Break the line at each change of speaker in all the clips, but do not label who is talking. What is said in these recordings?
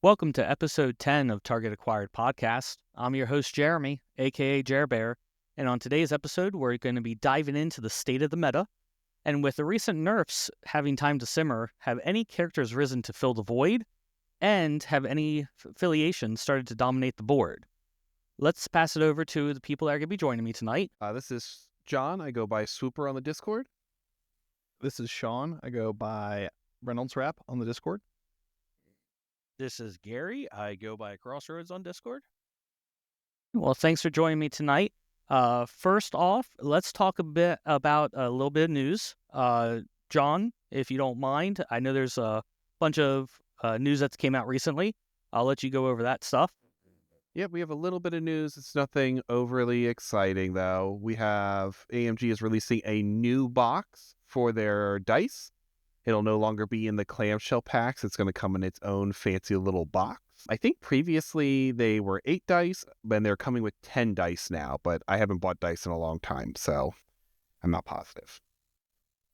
Welcome to episode 10 of Target Acquired Podcast. I'm your host, Jeremy, aka Jerbear, and on today's episode, we're going to be diving into the state of the meta. And with the recent nerfs having time to simmer, have any characters risen to fill the void? And have any affiliations started to dominate the board? Let's pass it over to the people that are going to be joining me tonight.
This is John. I go by Swooper on the Discord.
This is Sean. I go by Reynolds Rap on the Discord.
This is Gary. I go by Crossroads on Discord.
Well, thanks for joining me tonight. First off, let's talk a bit about a little bit of news. John, if you don't mind, I know there's a bunch of news that came out recently. I'll let you go over that stuff.
Yep, we have a little bit of news. It's nothing overly exciting, though. We have AMG is releasing a new box for their dice. It'll no longer be in the clamshell packs. It's going to come in its own fancy little box. I think previously they were 8 dice, and they're coming with 10 dice now, but I haven't bought dice in a long time, so I'm not positive.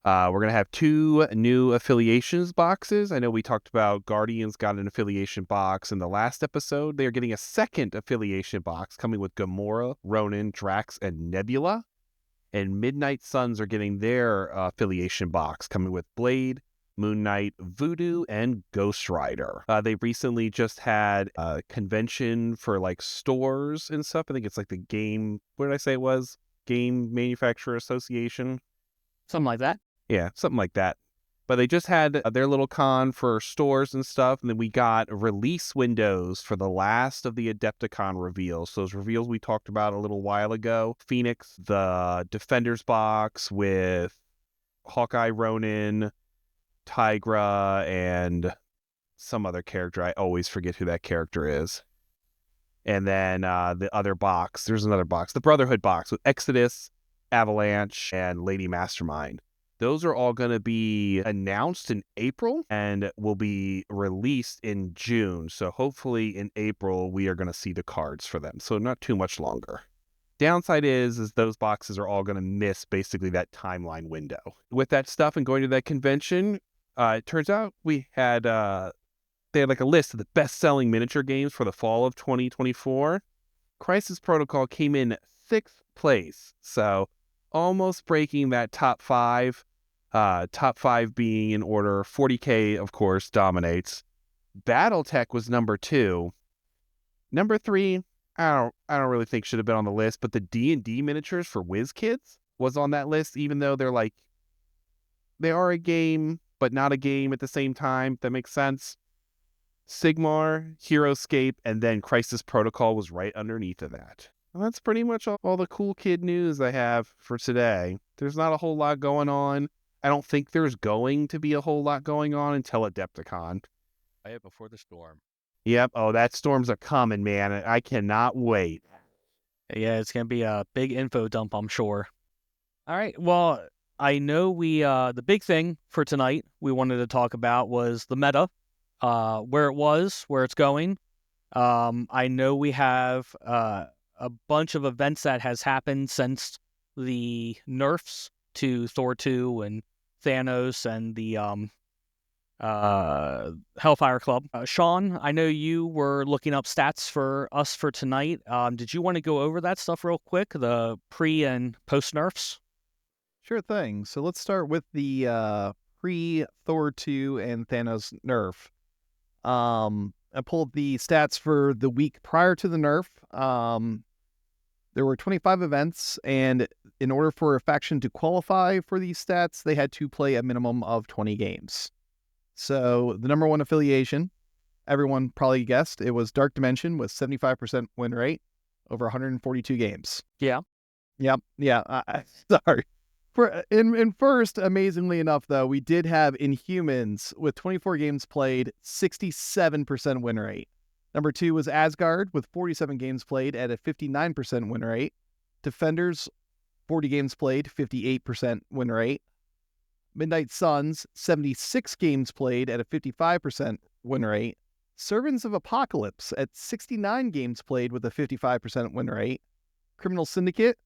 We're going to have 2 new affiliations boxes. I know we talked about Guardians got an affiliation box in the last episode. They are getting a second affiliation box coming with Gamora, Ronin, Drax, and Nebula. And Midnight Suns are getting their affiliation box coming with Blade, Moon Knight, Voodoo, and Ghost Rider. They recently just had a convention for like stores and stuff. I think it's like the Game, what did I say it was? Game Manufacturer Association.
Something like that.
Yeah, something like that. But they just had their little con for stores and stuff, and then we got release windows for the last of the Adepticon reveals. So those reveals we talked about a little while ago. Phoenix, the Defenders box with Hawkeye, Ronin, Tigra, and some other character. I always forget who that character is. And then the other box, there's another box, the Brotherhood box with Exodus, Avalanche, and Lady Mastermind. Those are all going to be announced in April and will be released in June. So hopefully in April, we are going to see the cards for them. So not too much longer. Downside is those boxes are all going to miss basically that timeline window. With that stuff and going to that convention, it turns out they had like a list of the best-selling miniature games for the fall of 2024. Crisis Protocol came in 6th place. So almost breaking that top 5. Top 5 being in order, 40K, of course, dominates. Battletech was number 2. Number 3, I don't really think should have been on the list, but the D&D miniatures for WizKids was on that list, even though they are a game, but not a game at the same time. If that makes sense. Sigmar, Heroescape, and then Crisis Protocol was right underneath of that. Well, that's pretty much all the cool kid news I have for today. There's not a whole lot going on. I don't think there's going to be a whole lot going on until Adepticon.
Right before the storm.
Yep. Oh, that storm's a coming, man. I cannot wait.
Yeah, it's going to be a big info dump, I'm sure. All right. Well, I know the big thing for tonight we wanted to talk about was the meta, where it was, where it's going. I know we have a bunch of events that has happened since the nerfs to Thor 2 and Thanos and the Hellfire Club. Sean, I know you were looking up stats for us for tonight. Did you want to go over that stuff real quick, the pre and post nerfs?
Sure thing. So let's start with the pre-Thor 2 and Thanos nerf. I pulled the stats for the week prior to the nerf. There were 25 events, and in order for a faction to qualify for these stats, they had to play a minimum of 20 games. So the number 1 affiliation, everyone probably guessed, it was Dark Dimension with 75% win rate over 142 games.
Yeah.
Yep. Yeah. Sorry. In first, amazingly enough, though, we did have Inhumans with 24 games played, 67% win rate. Number 2 was Asgard with 47 games played at a 59% win rate. Defenders, 40 games played, 58% win rate. Midnight Suns, 76 games played at a 55% win rate. Servants of Apocalypse at 69 games played with a 55% win rate. Criminal Syndicate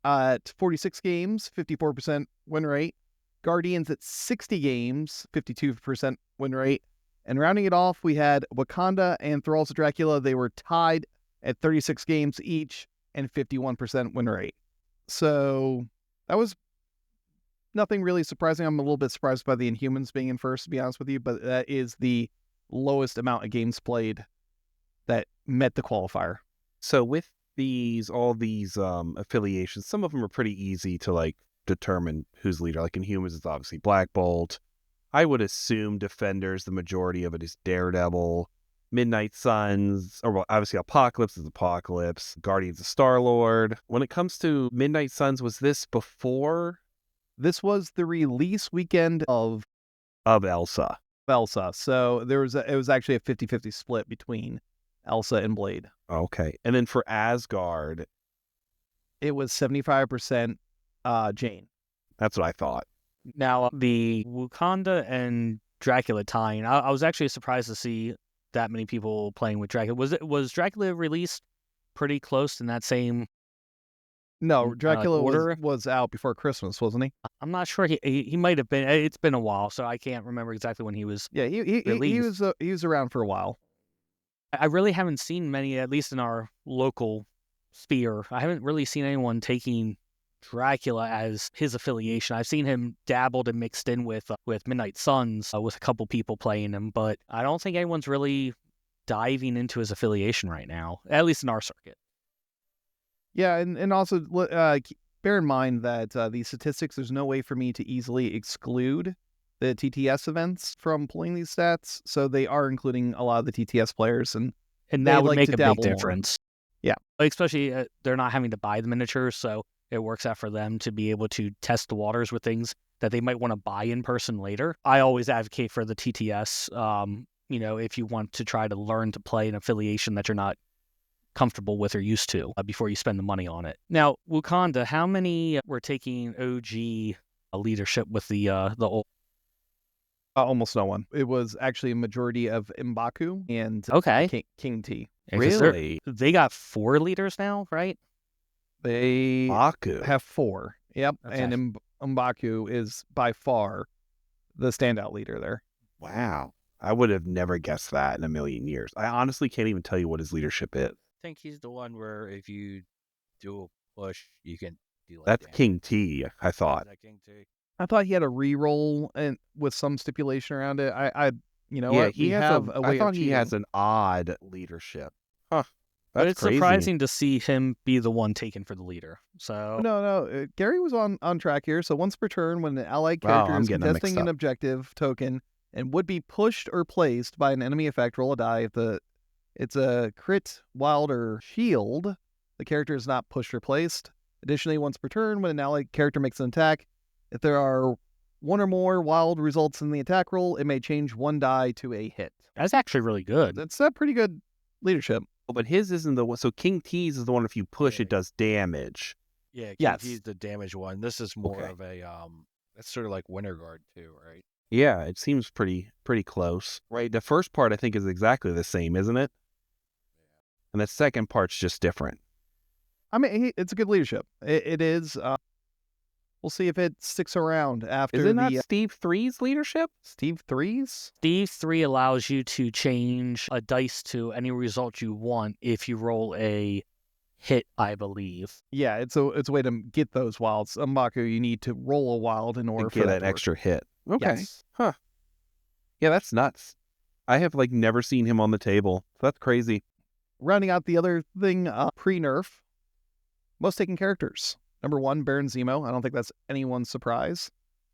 at 46 games, 54% win rate. Guardians at 60 games, 52% win rate. And rounding it off, we had Wakanda and Thralls of Dracula. They were tied at 36 games each and 51% win rate. So that was nothing really surprising. I'm a little bit surprised by the Inhumans being in first, to be honest with you, but that is the lowest amount of games played that met the qualifier.
So with all these affiliations, some of them are pretty easy to like determine who's leader. Like in Humans, it's obviously Black Bolt. I would assume Defenders, the majority of it is Daredevil. Midnight Suns, or well, obviously Apocalypse is Apocalypse. Guardians of Star-Lord. When it comes to Midnight Suns, was this before?
This was the release weekend of
Elsa.
So it was actually a 50-50 split between Elsa and Blade.
Okay. And then for Asgard,
it was 75% Jane.
That's what I thought.
Now, the Wakanda and Dracula tie-in, I was actually surprised to see that many people playing with Dracula. Was Dracula released pretty close in that same
No, Dracula
order?
was out before Christmas, wasn't he?
I'm not sure. He might have been. It's been a while, so I can't remember exactly when he was.
Yeah, he was around for a while.
I really haven't seen many, at least in our local sphere. I haven't really seen anyone taking Dracula as his affiliation. I've seen him dabbled and mixed in with Midnight Suns, with a couple people playing him, but I don't think anyone's really diving into his affiliation right now, at least in our circuit.
Yeah, and also bear in mind that these statistics, there's no way for me to easily exclude the TTS events from pulling these stats, so they are including a lot of the TTS players, and
that would
like
make
to
a big
dabble more.
difference.
Yeah.
Especially they're not having to buy the miniatures, so it works out for them to be able to test the waters with things that they might want to buy in person later. I always advocate for the TTS, if you want to try to learn to play an affiliation that you're not comfortable with or used to before you spend the money on it. Now, Wakanda, how many were taking OG leadership with the old?
Almost no one. It was actually a majority of M'Baku and King T.
Yeah,
really?
They got 4 leaders now, right?
They
M'Baku
have 4. Yep.
Okay.
And M'Baku is by far the standout leader there.
Wow. I would have never guessed that in a million years. I honestly can't even tell you what his leadership is.
I think he's the one where if you do a push, you can do like
That's
damage.
King T, I thought.
Is that King T?
I thought he had a reroll and with some stipulation around it.
I thought he has an odd leadership. Huh.
But
That's
it's
crazy.
surprising to see him be the one taken for the leader. So
No. Gary was on track here. So once per turn, when an allied character
I'm
is
getting them mixed
contesting an
up.
objective token and would be pushed or placed by an enemy effect, roll a die. If it's a crit, wild, or shield, the character is not pushed or placed. Additionally, once per turn, when an allied character makes an attack, if there are one or more wild results in the attack roll, it may change 1 die to a hit.
that's actually really good.
That's a pretty good leadership.
Oh, but his isn't the one. So King T's is the one if you push,
Yeah.
it does damage.
Yeah, King
Yes.
T's the damage one. This is more
Okay.
of a that's sort of like Winter Guard too, right?
Yeah, it seems pretty close. Right. The first part I think is exactly the same, isn't it? And the second part's just different.
I mean, it's a good leadership. It is. We'll see if it sticks around after
Isn't
the
that Steve 3's leadership?
Steve 3's.
Steve 3 allows you to change a dice to any result you want if you roll a hit, I believe.
Yeah, it's a way to get those wilds. M'Baku, you need to roll a wild in order
To
for
get
that
an
to work.
extra hit. Okay.
Yes.
Huh. Yeah, that's nuts. I have never seen him on the table. That's crazy.
Rounding out the other thing, pre-nerf, most taken characters. Number 1, Baron Zemo. I don't think that's anyone's surprise.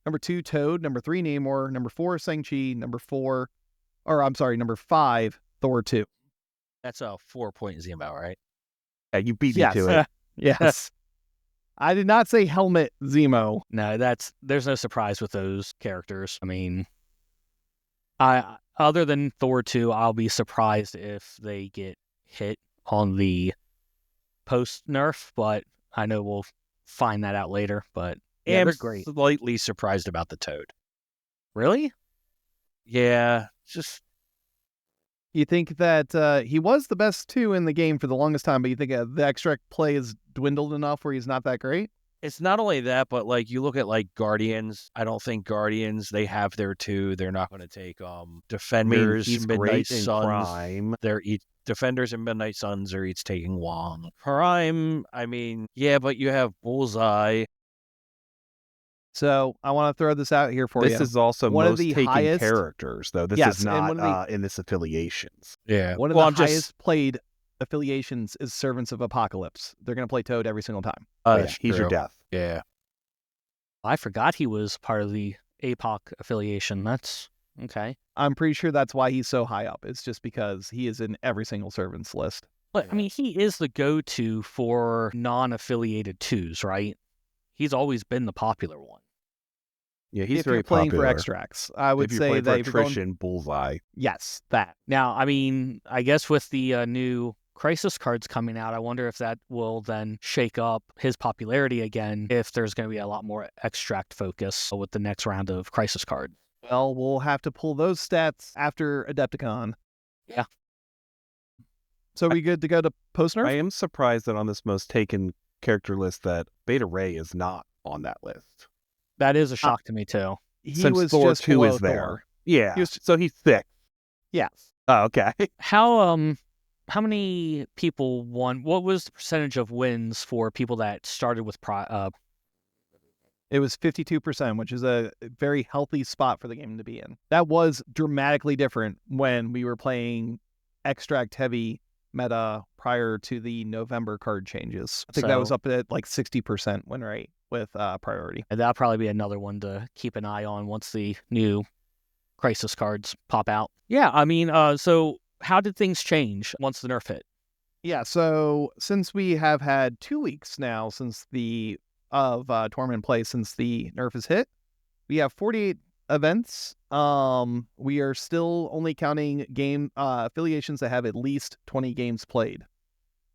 Number 2, Toad. Number 3, Namor. Number 4, Shang-Chi. Number 5, Thor 2.
That's a 4-point Zemo, right?
Yeah, you beat me
Yes.
to it.
Yes. I did not say helmet Zemo.
No, there's no surprise with those characters. I mean, other than Thor 2, I'll be surprised if they get hit on the post nerf, but I know we'll find that out later. But yeah,
I'm
they're great.
slightly surprised about the Toad.
Really?
Yeah, just
You think that he was the best 2 in the game for the longest time, but you think the extract play has dwindled enough where he's not that great?
It's not only that, but like you look at like Guardians. I don't think Guardians they have their two. They're not going to take
I mean,
Defenders,
he's
Midnight
great in
Suns.
crime.
They're each Defenders and Midnight Suns are each taking Wong. Prime, I mean, yeah, but you have Bullseye.
So I want to throw this out here for you.
This is also
One of
most
the
taken
highest-
characters, though. This
Yes,
is
and one
not
of the-
in this affiliations.
Yeah.
One of
Well,
the
I'm just-
highest played affiliations is Servants of Apocalypse. They're going to play Toad every single time.
Oh, yeah,
That's
he's your
true.
death.
Yeah.
I forgot he was part of the APOC affiliation. That's okay.
I'm pretty sure that's why he's so high up. It's just because he is in every single Servants list.
But I mean, he is the go-to for non-affiliated twos, right? He's always been the popular one.
Yeah, he's
if
very
you're playing
popular.
for extracts, I would
if you're
say
playing
that
for
if you're going-
attrition, Bullseye.
yes, that.
Now, I mean, I guess with the new Crisis cards coming out, I wonder if that will then shake up his popularity again, if there's going to be a lot more extract focus with the next round of Crisis cards.
Well, we'll have to pull those stats after Adepticon.
Yeah.
So we good to go to post nerf?
I am surprised that on this most taken character list that Beta Ray is not on that list.
That is a shock to me, too.
He
Since
was
Thor
just
2
below
is there.
Thor.
Yeah,
He was-
so he's sick.
Yes.
Oh, okay.
How many people won? What was the percentage of wins for people that started with
It was 52%, which is a very healthy spot for the game to be in. That was dramatically different when we were playing extract heavy meta prior to the November card changes. I think that was
So-
up at like 60% win rate with priority.
And that'll probably be another one to keep an eye on once the new Crisis cards pop out. Yeah, I mean, so how did things change once the nerf hit?
Yeah, so since we have had 2 weeks now since the tournament play since the nerf has hit, we have 48 events. We are still only counting game affiliations that have at least 20 games played.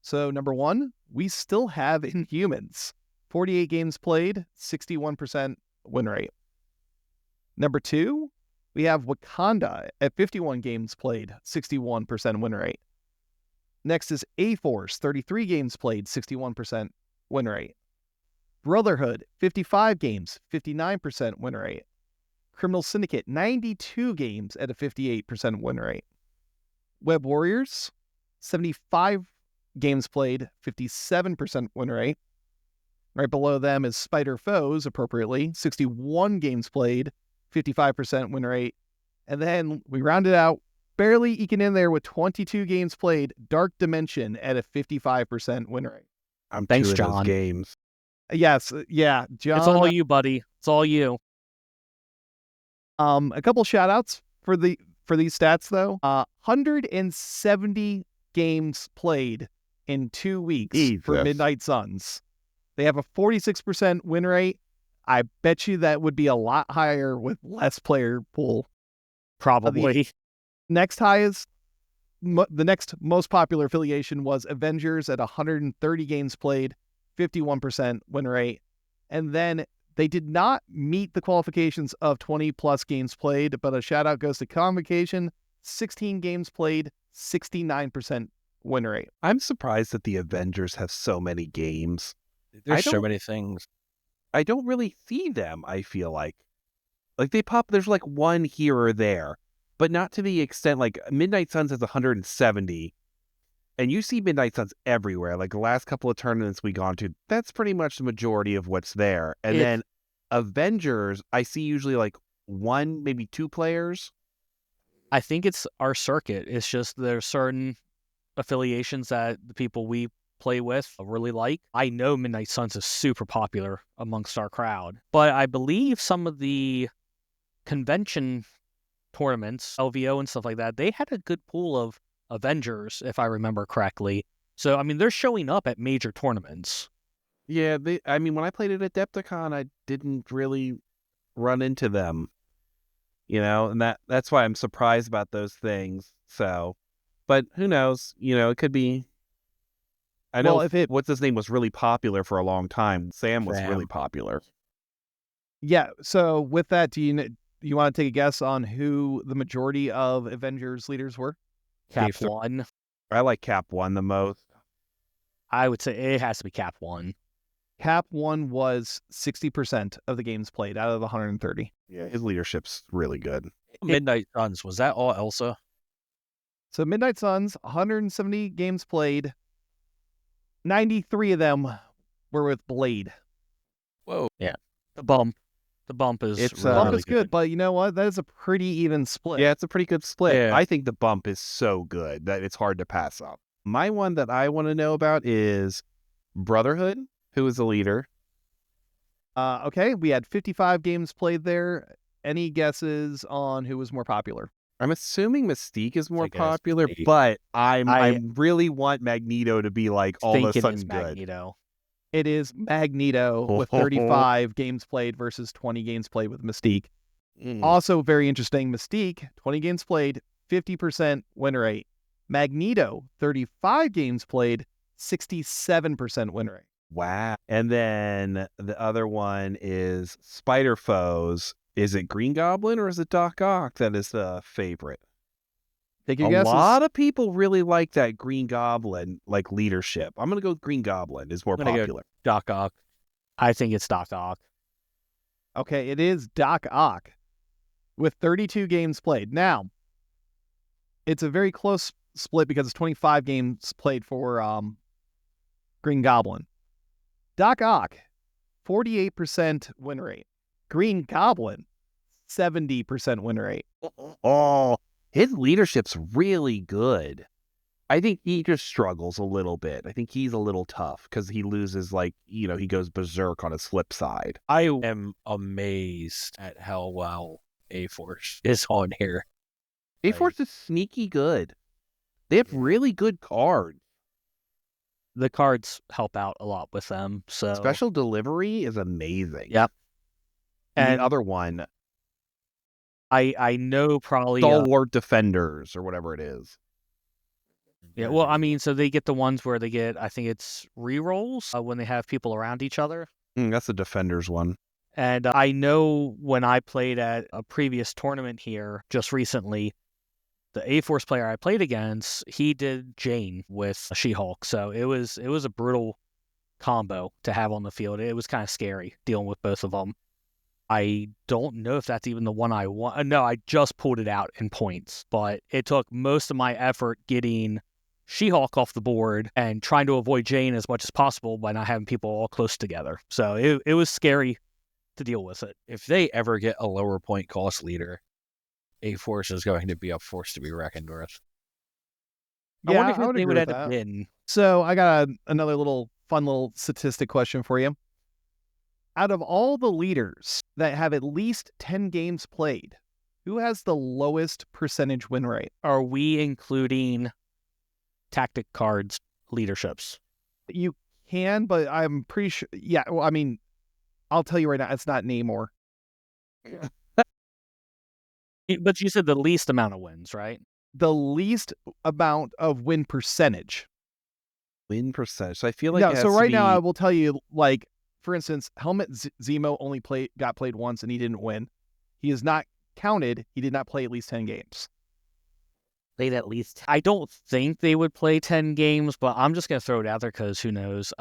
So number 1, we still have Inhumans. 48 games played, 61% win rate. Number 2, we have Wakanda at 51 games played, 61% win rate. Next is A-Force, 33 games played, 61% win rate. Brotherhood, 55 games, 59% win rate. Criminal Syndicate, 92 games at a 58% win rate. Web Warriors, 75 games played, 57% win rate. Right below them is Spider Foes, appropriately, 61 games played, 55% win rate. And then we rounded out, barely eking in there with 22 games played, Dark Dimension at a 55% win rate.
I'm
Thanks,
two of
John.
those games.
Yes, yeah, John.
It's all you, buddy. It's all you.
A couple shout outs for these stats though. 170 games played in 2 weeks for
Jesus.
Midnight Suns. They have a 46% win rate. I bet you that would be a lot higher with less player pool.
Probably.
Next highest, the next most popular affiliation was Avengers at 130 games played, 51% win rate. And then they did not meet the qualifications of 20 plus games played, but a shout out goes to Convocation, 16 games played, 69% win rate.
I'm surprised that the Avengers have so many games.
There's so
don't-
many things.
I don't really see them, I feel like. Like they pop, there's like one here or there, but not to the extent like Midnight Suns has 170. And you see Midnight Suns everywhere. Like the last couple of tournaments we gone to, that's pretty much the majority of what's there. And
It-
then Avengers, I see usually like 1, maybe 2 players.
I think it's our circuit. It's just there's certain affiliations that the people we play with really like. I know Midnight Suns is super popular amongst our crowd, but I believe some of the convention tournaments, LVO and stuff like that, they had a good pool of Avengers, if I remember correctly. So, I mean, they're showing up at major tournaments.
Yeah, I mean, when I played at Adepticon, I didn't really run into them. You know, and that's why I'm surprised about those things. So, but who knows? You know, it could be. I know
Well,
what's his name was really popular for a long time. Sam was
Sam.
really popular.
Yeah, so with that, do you want to take a guess on who the majority of Avengers leaders were?
Cap
so-
1.
I like Cap 1 the most.
I would say it has to be Cap 1.
Cap 1 was 60% of the games played out of the 130.
Yeah, his leadership's really good.
Midnight Suns, was that all Elsa?
So Midnight Suns, 170 games played. 93 of them were with Blade.
Whoa.
Yeah. The bump is
It's,
really,
Bump
really
is good, but you know what? That is a pretty even split.
Yeah, it's a pretty good split.
Yeah.
I think the bump is so good that it's hard to pass up. My one that I want to know about is Brotherhood, who is the leader.
Okay, we had 55 games played there. Any guesses on who was more popular?
I'm assuming Mystique is more
I guess
popular,
Mystique.
but
I
I really want Magneto to be like all of
think
a
it
sudden
is
good.
Magneto.
It is Magneto with 35 games played versus 20 games played with Mystique.
Mm.
Also very interesting, Mystique, 20 games played, 50% win rate. Magneto, 35 games played, 67% win rate.
Wow. And then the other one is Spider Foes. Is it Green Goblin or is it Doc Ock that is the favorite?
Take your
A
guesses.
lot of people really like that Green Goblin like leadership. I'm gonna go with Green Goblin is more
I'm gonna go-
popular.
Doc Ock.
I think it's Doc Ock.
Okay, it is Doc Ock with 32 games played. Now, it's a very close split because it's 25 games played for Green Goblin. Doc Ock, 48% win rate. Green Goblin, 70% win rate.
Oh, his leadership's really good. I think he just struggles a little bit. I think he's a little tough because he loses, like, he goes berserk on his flip side.
I am amazed at how well A-Force is on here.
A-Force is sneaky good. They have really good cards.
The cards help out a lot with them. So
Special delivery is amazing.
Yep.
And
And
the other one,
I know probably
Stalwart Defenders or whatever it is.
yeah. Well, I mean, so they get the ones where they get, I think it's rerolls when they have people around each other.
That's the Defenders one.
And I know when I played at a previous tournament here just recently, the A-Force player I played against, he did Jane with She-Hulk. So it was a brutal combo to have on the field. It was kind of scary dealing with both of them. I don't know if that's even the one I want. No, I just pulled it out in points, but it took most of my effort getting She-Hulk off the board and trying to avoid Jane as much as possible by not having people all close together. So it was scary to deal with it.
If they ever get a lower point cost leader, A-Force is going to be a force to be reckoned with.
I wonder who
would
they
agree
would
with
end up
that.
in.
So I got another fun little statistic question for you. Out of all the leaders that have at least 10 games played, who has the lowest percentage win rate?
Are we including tactic cards leaderships?
You can, but I'm pretty sure. Yeah, well, I mean, I'll tell you right now, it's not Namor.
But you said the least amount of wins, right?
The least amount of win percentage.
Win percentage. So I feel like
No,
it has
so
to
right now
be-
I will tell you, like, for instance, Helmet Zemo only got played once and he didn't win. He is not counted. He did not play at least 10 games.
Played at least. I don't think they would play 10 games, but I'm just going to throw it out there because who knows.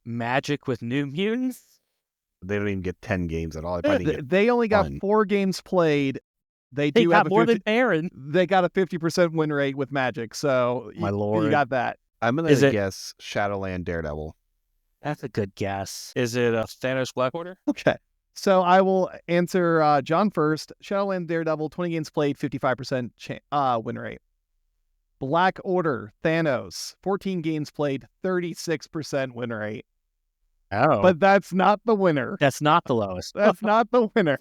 Magic with New Mutants?
they don't even get 10 games at all. They probably get
They only got
fun.
4 games played. They
They
do have
got
a
more
50,
than Baron.
they got a 50% win rate with Magic. So
My
you
lord.
got that.
I'm going
Is
to
it-
guess Shadowland Daredevil.
That's a good guess.
Is it a Thanos Black Order?
Okay. So I will answer John first. Shadowland Daredevil, 20 games played, 55% win rate. Black Order, Thanos, 14 games played, 36% win rate.
Oh.
But that's not the winner.
That's not the lowest.
That's not the winner.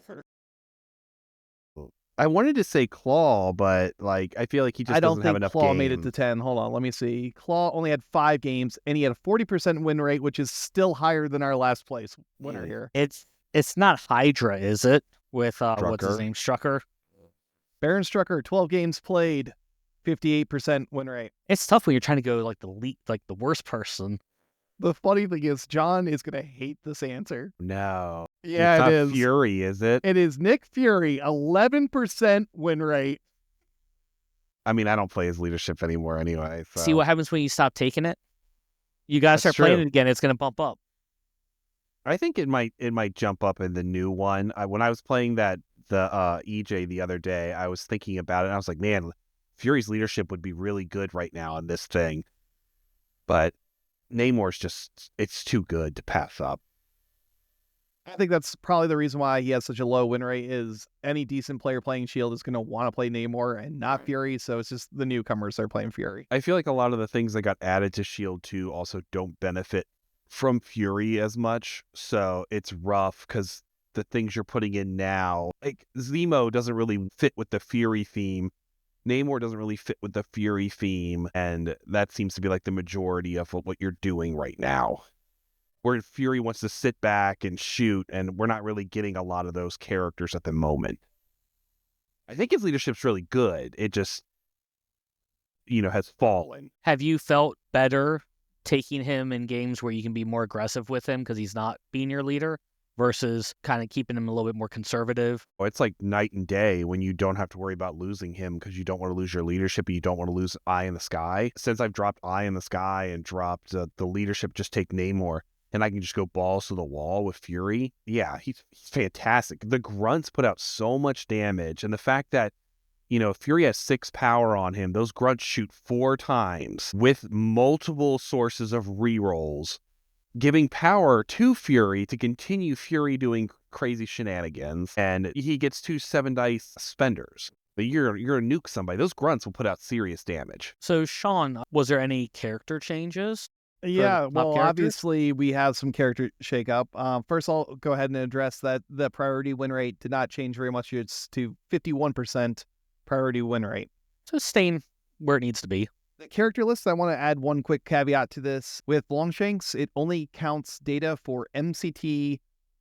I wanted to say Claw, but like I feel like he just
I don't
doesn't have
think
enough
Claw
game.
made it to 10. Hold on, let me see. Claw only had 5 games, and he had a 40% win rate, which is still higher than our last place winner here.
It's not Hydra, is it? With what's his
Strucker.
name? Strucker.
Baron Strucker, 12 games played, 58% win rate.
It's tough when you're trying to go like the worst person.
The funny thing is, John is going to hate this answer.
No.
Yeah,
it's
it
not
is.
Fury, is it?
It is Nick Fury, 11% win rate.
I mean, I don't play his leadership anymore anyway. So.
See what happens when you stop taking it? You got to
That's
start playing
true.
it again. It's going to bump up.
I think it might jump up in the new one. When I was playing the EJ the other day, I was thinking about it and I was like, man, Fury's leadership would be really good right now in this thing. But Namor's it's too good to pass up.
I think that's probably the reason why he has such a low win rate is any decent player playing Shield is going to want to play Namor and not Fury, so it's just the newcomers that are playing Fury.
I feel like a lot of the things that got added to Shield 2 also don't benefit from Fury as much, so it's rough because the things you're putting in now, like Zemo doesn't really fit with the Fury theme. Namor doesn't really fit with the Fury theme, and that seems to be like the majority of what you're doing right now. Where Fury wants to sit back and shoot, and we're not really getting a lot of those characters at the moment. I think his leadership's really good. It just, has fallen.
Have you felt better taking him in games where you can be more aggressive with him because he's not being your leader versus kind of keeping him a little bit more conservative?
It's like night and day when you don't have to worry about losing him because you don't want to lose your leadership and you don't want to lose Eye in the Sky. Since I've dropped Eye in the Sky and dropped the leadership, just take Namor, and I can just go balls to the wall with Fury. Yeah, he's fantastic. The grunts put out so much damage, and the fact that, Fury has 6 power on him, those grunts shoot 4 times with multiple sources of rerolls, giving power to Fury to continue Fury doing crazy shenanigans, and he gets 2 7-dice spenders. But you're a nuke somebody. Those grunts will put out serious damage.
So, Sean, was there any character changes?
Yeah, well,
characters?
obviously we have some character shakeup. First, I'll go ahead and address that the priority win rate did not change very much. It's to 51% priority win rate.
So staying where it needs to be.
The character list, I want to add one quick caveat to this. With Longshanks, it only counts data for MCT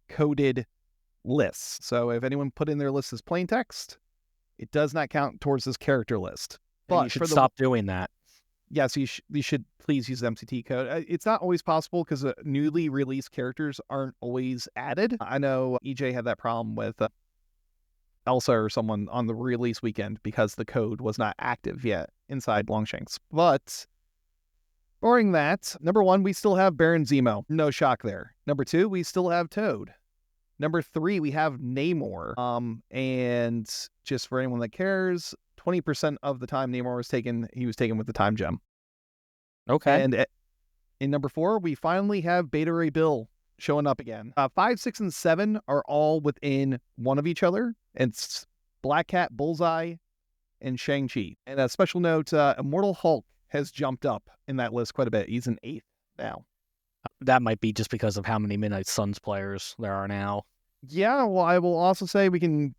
coded lists. So if anyone put in their list as plain text, it does not count towards this character list.
But you should stop doing that.
Yeah, so you should please use MCT code. It's not always possible because newly released characters aren't always added. I know EJ had that problem with Elsa or someone on the release weekend because the code was not active yet inside Longshanks. But barring that, number 1, we still have Baron Zemo. No shock there. Number 2, we still have Toad. Number 3, we have Namor. And just for anyone that cares, 20% of the time Namor was taken, he was taken with the time gem.
Okay.
And in number 4, we finally have Beta Ray Bill showing up again. 5, 6, and 7 are all within one of each other. It's Black Cat, Bullseye, and Shang-Chi. And a special note, Immortal Hulk has jumped up in that list quite a bit. He's an 8th now.
That might be just because of how many Midnight Suns players there are now.
Yeah, well, I will also say we can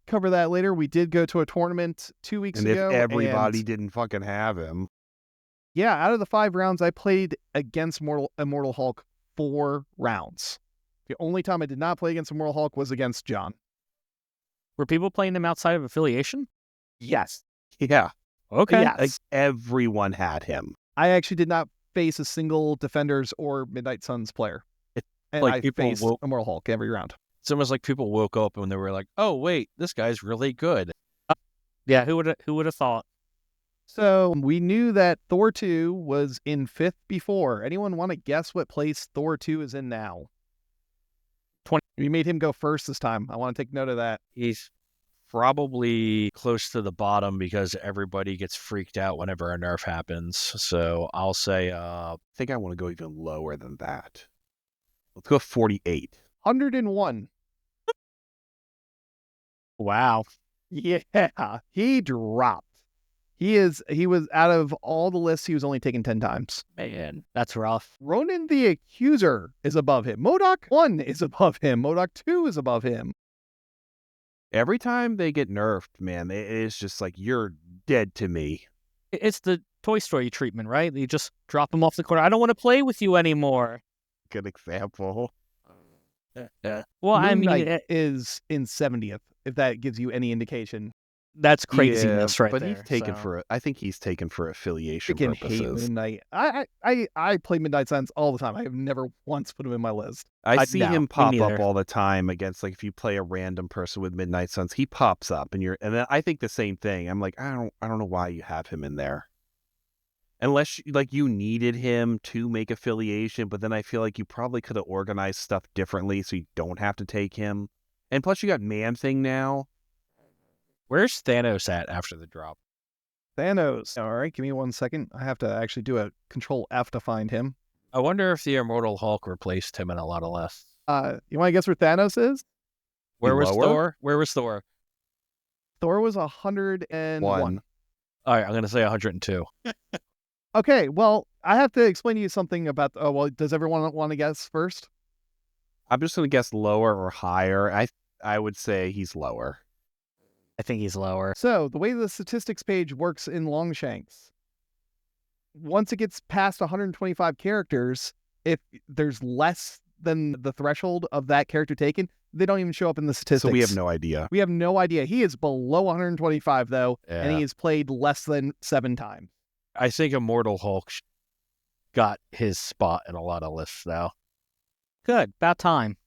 cover that later. We did go to a tournament 2 weeks ago.
And if everybody didn't fucking have him.
Yeah, out of the 5 rounds, I played against Immortal Hulk 4 rounds. The only time I did not play against Immortal Hulk was against John.
Were people playing him outside of affiliation?
Yes.
Yeah.
Okay.
Yes.
Like everyone had him.
I actually did not face a single Defenders or Midnight Suns player. And
like
I
people
faced
will-
Immortal Hulk every round.
It's almost like people woke up and they were like, "Oh wait, this guy's really good."
Yeah, who would have thought?
So we knew that Thor 2 was in 5th before. Anyone want to guess what place Thor 2 is in now?
20.
We made him go first this time. I want to take note of that.
He's probably close to the bottom because everybody gets freaked out whenever a nerf happens. So I'll say
I think I want to go even lower than that. Let's go 48.
101.
Wow.
Yeah, he dropped. He was out of all the lists, he was only taken 10 times.
Man, that's rough.
Ronan the Accuser is above him. MODOK 1 is above him. MODOK 2 is above him.
Every time they get nerfed, man, it is just like, you're dead to me.
It's the Toy Story treatment, right? You just drop him off the corner. I don't want to play with you anymore.
Good example.
Well,
Moon
I mean,
Knight is in 70th, if that gives you any indication.
that's craziness right
but
there.
he's taken
so.
I think he's taken for affiliation
Freaking hate
purposes.
Moon Knight. I play Midnight Suns all the time. I have never once put him in my list.
I see
no,
him
me
pop up
neither.
all the time against, like, if you play a random person with Midnight Suns, he pops up and then I think the same thing. I'm like, I don't know why you have him in there. Unless like you needed him to make affiliation, but then I feel like you probably could have organized stuff differently so you don't have to take him. And plus you got Man-Thing now.
Where's Thanos at after the drop?
Thanos. All right, give me 1 second. I have to actually do a Control F to find him.
I wonder if the Immortal Hulk replaced him in a lot of lists.
You want to guess where Thanos is?
Where was
Lower?
Thor? Where was Thor?
Thor was 101.
All right, I'm going to say 102.
Okay, well, I have to explain to you something about. Oh, well, does everyone want to guess first?
I'm just gonna guess lower or higher. I would say he's lower.
I think he's lower.
So the way the statistics page works in Longshanks, once it gets past 125 characters, if there's less than the threshold of that character taken, they don't even show up in the statistics.
So we have no idea.
We have no idea. He is below 125 though, and he has played less than 7 times.
I think Immortal Hulk got his spot in a lot of lists now.
Good. About time.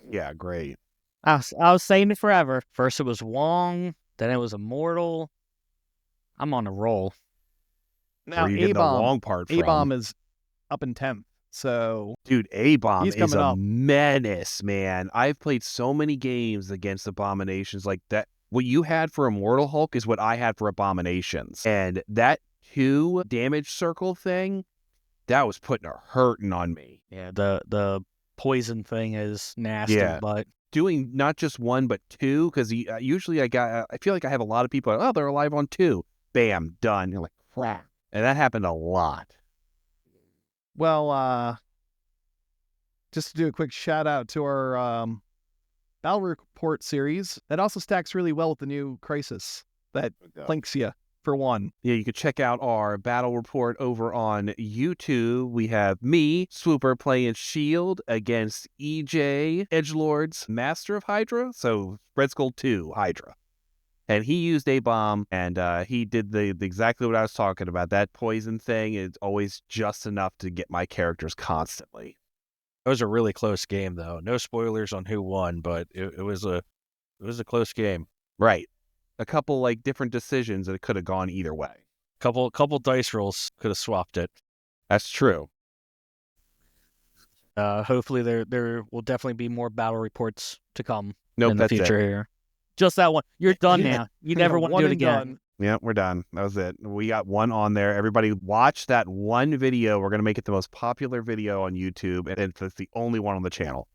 Yeah, great.
I was saying it forever. First it was Wong, then it was Immortal. I'm on a roll.
Now,
Where are you getting the long part from?
A-Bomb is up in 10th. So,
dude, A-Bomb
he's
is
coming
a
up.
menace, man. I've played so many games against Abominations like that. What you had for Immortal Hulk is what I had for Abominations. And that 2 damage circle thing, that was putting a hurting on me.
Yeah, the poison thing is nasty,
Yeah.
but
Doing not just 1, but 2, because usually I feel like I have a lot of people, oh, they're alive on 2. Bam, done. You're like, crap. And that happened a lot.
well, just to do a quick shout out to our Battle Report series, that also stacks really well with the new Crisis that links you for 1.
Yeah, you can check out our battle report over on YouTube. We have me, Swooper, playing Shield against EJ, Edgelord's Master of Hydra. So Red Skull 2, Hydra. And he used A-Bomb, and he did the exactly what I was talking about. That poison thing is always just enough to get my characters constantly.
It was a really close game, though. No spoilers on who won, but it was a close game.
Right. A couple like different decisions that it could have gone either way.
Couple dice rolls could have swapped it.
That's true.
hopefully there will definitely be more battle reports to come
Nope,
in the
that's
future
it.
here. Just that one. You're done
Yeah.
now. You never want to
One
do it
and
again.
done.
Yeah, we're done. That was it. We got 1 on there. Everybody watch that 1 video. We're going to make it the most popular video on YouTube, and it's the only one on the channel.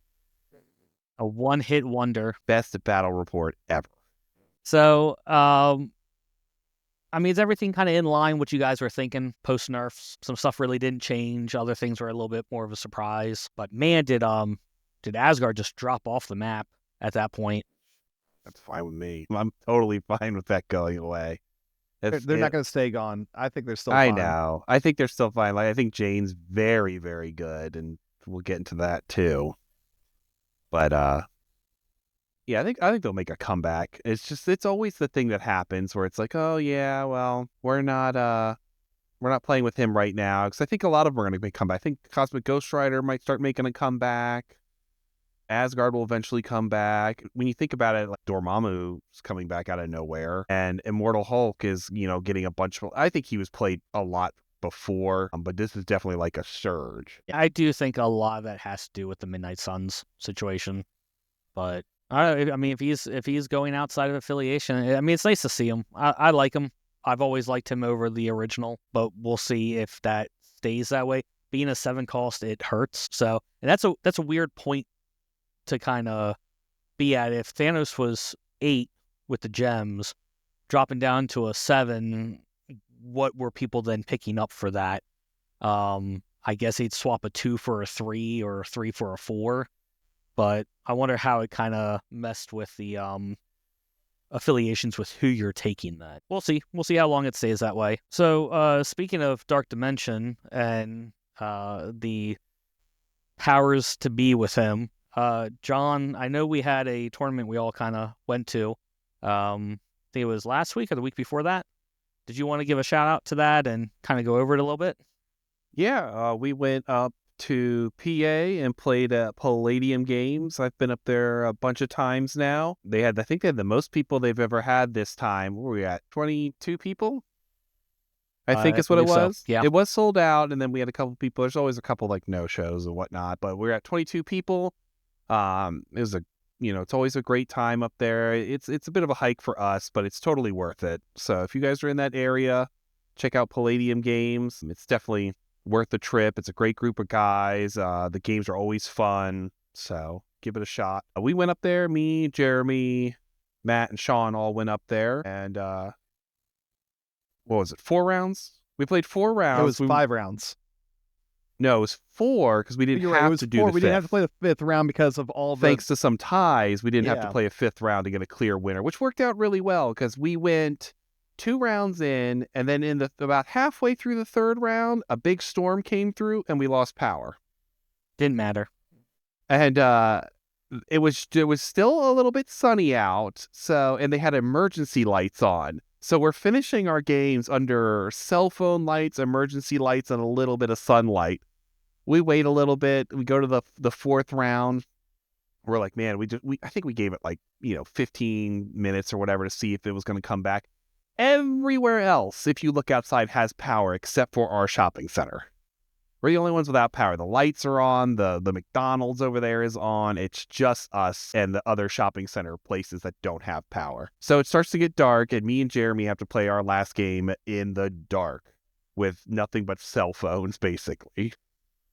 A one-hit wonder.
Best battle report ever.
So, I mean, is everything kind of in line what you guys were thinking post nerfs? Some stuff really didn't change. Other things were a little bit more of a surprise. But man, did Asgard just drop off the map at that point?
That's fine with me. I'm totally fine with that going away.
They're not going to stay gone. I think they're still
I
fine.
know. I think they're still fine. Like I think Jane's very, very good, and we'll get into that too. But yeah, I think they'll make a comeback. It's always the thing that happens where it's like, oh yeah, well, we're not playing with him right now, because I think a lot of them are going to come back. I think Cosmic Ghost Rider might start making a comeback. Asgard will eventually come back. When you think about it, like Dormammu is coming back out of nowhere, and Immortal Hulk is, getting a bunch of. I think he was played a lot before, but this is definitely like a surge.
I do think a lot of that has to do with the Midnight Suns situation, but I mean, if he's going outside of affiliation, I mean, it's nice to see him. I like him. I've always liked him over the original, but we'll see if that stays that way. Being a 7 cost, it hurts. So, and that's a weird point to kind of be at. If Thanos was 8 with the gems, dropping down to a 7, what were people then picking up for that? I guess he'd swap a 2 for a 3 or a 3 for a 4. But I wonder how it kind of messed with the affiliations with who you're taking that. We'll see. We'll see how long it stays that way. So speaking of Dark Dimension and the powers to be with him, John, I know we had a tournament we all kind of went to. I think it was last week or the week before that. Did you want to give a shout out to that and kind of go over it a little bit?
Yeah, we went up to PA and played at Palladium Games. I've been up there a bunch of times now. I think they had the most people they've ever had this time. Where were we at? 22 people? I think
I
is what it
believe so.
was.
Yeah.
It was sold out, and then we had a couple people. There's always a couple like no shows and whatnot, but we're at 22 people. It was it's always a great time up there. It's a bit of a hike for us, but it's totally worth it. So if you guys are in that area, check out Palladium Games. It's definitely worth the trip. It's a great group of guys. The games are always fun, so give it a shot. We went up there. Me, Jeremy, Matt, and Sean all went up there, and what was it? 4 rounds? We played 4 rounds.
It was 5 rounds.
No, it was 4 because we didn't
You're right. It
have
was
to do
4.
the
We didn't have to
5th.
play the 5th round because of all the.
Thanks to some ties, we didn't have to
Yeah.
play a 5th round to get a clear winner, which worked out really well because we went 2 rounds in, and then in about halfway through the 3rd round, a big storm came through and we lost power.
Didn't matter.
And it was still a little bit sunny out, and they had emergency lights on. So we're finishing our games under cell phone lights, emergency lights, and a little bit of sunlight. We wait a little bit. We go to the 4th round. We're like, man, I think we gave it 15 minutes or whatever to see if it was going to come back. Everywhere else, if you look outside, has power except for our shopping center. We're the only ones without power. The lights are on. The McDonald's over there is on. It's just us and the other shopping center places that don't have power. So it starts to get dark, and me and Jeremy have to play our last game in the dark with nothing but cell phones, basically.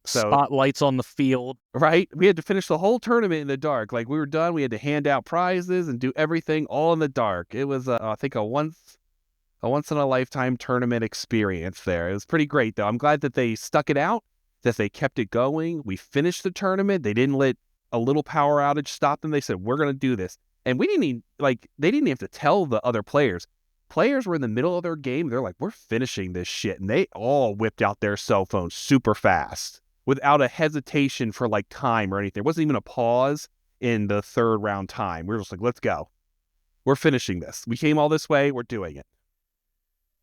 So,
Spotlights on the field.
right? We had to finish the whole tournament in the dark. Like, we were done. We had to hand out prizes and do everything all in the dark. It was, I think, a once in a lifetime tournament experience there. It was pretty great, though. I'm glad that they stuck it out, that they kept it going. We finished the tournament. They didn't let a little power outage stop them. They said, we're going to do this. And we didn't even, they didn't have to tell the other players. Players were in the middle of their game. They're like, we're finishing this shit. And they all whipped out their cell phones super fast without a hesitation for time or anything. There wasn't even a pause in the 3rd round time. We were just like, let's go. We're finishing this. We came all this way. We're doing it.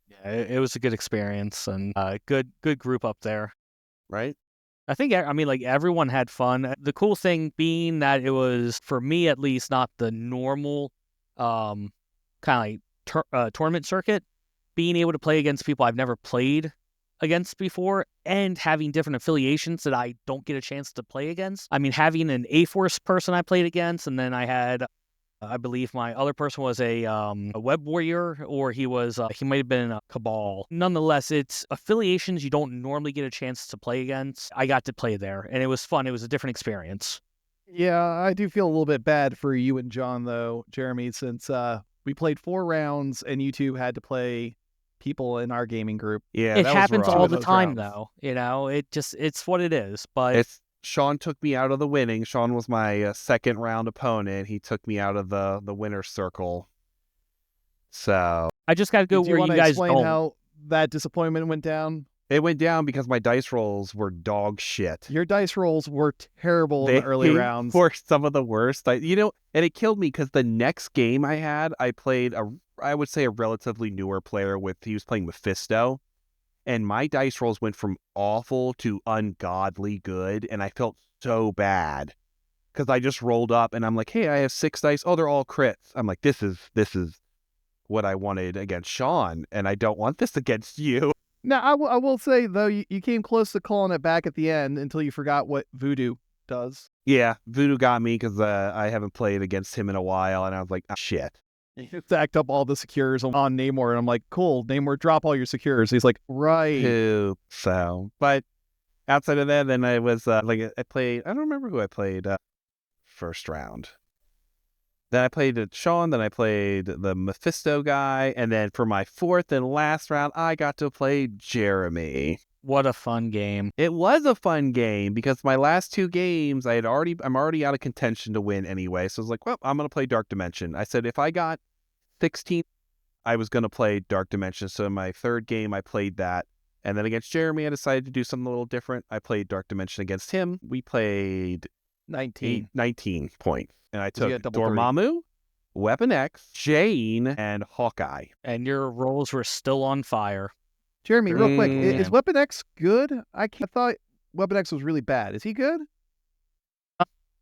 Yeah, it was a good experience and good group up there.
Right?
I think, everyone had fun. The cool thing being that it was, for me at least, not the normal kind of tournament circuit. Being able to play against people I've never played against before and having different affiliations that I don't get a chance to play against. Having an A-Force person I played against, and then I had, I believe my other person was a web warrior, or he might have been a Cabal. Nonetheless, it's affiliations you don't normally get a chance to play against. I got to play there, and it was fun. It was a different experience.
Yeah, I do feel a little bit bad for you and John, though, Jeremy, since we played 4 rounds and you two had to play people in our gaming group.
Yeah,
It
that
happens
was rough.
all the
Those
time,
rounds.
though. It's what it is. But
Sean took me out of the winning. Sean was my 2nd round opponent. He took me out of the winner's circle. So
I just got to go
Do you
where
want
you
to
guys
explain
don't.
how that disappointment went down?
it went down because my dice rolls were dog shit.
Your dice rolls were terrible in
They
the early rounds.
were some of the worst. And it killed me because the next game I had, I played I would say a relatively newer player he was playing Mephisto. And my dice rolls went from awful to ungodly good. And I felt so bad because I just rolled up and I'm like, hey, I have 6 dice. Oh, they're all crits. I'm like, this is what I wanted against Sean. And I don't want this against you.
Now, I will say, though, you came close to calling it back at the end until you forgot what Voodoo does.
Yeah, Voodoo got me because I haven't played against him in a while. And I was like, oh, shit.
You stacked up all the secures on Namor, and I'm like, cool, Namor, drop all your secures. He's like, right.
So, but outside of that, then I was I played, I don't remember who I played first round. Then I played Sean, then I played the Mephisto guy, and then for my 4th and last round, I got to play Jeremy.
What a fun game.
It was a fun game because my last 2 games, I'm already out of contention to win anyway. So I was like, well, I'm going to play Dark Dimension. I said if I got 16, I was going to play Dark Dimension. So in my 3rd game, I played that. And then against Jeremy, I decided to do something a little different. I played Dark Dimension against him. We played
19.
19 points. And I
So you
took
got double three.
Dormammu, Weapon X, Jane, and Hawkeye.
And your rolls were still on fire.
Jeremy, real quick, is
Yeah.
Weapon X good? I thought Weapon X was really bad. Is he good?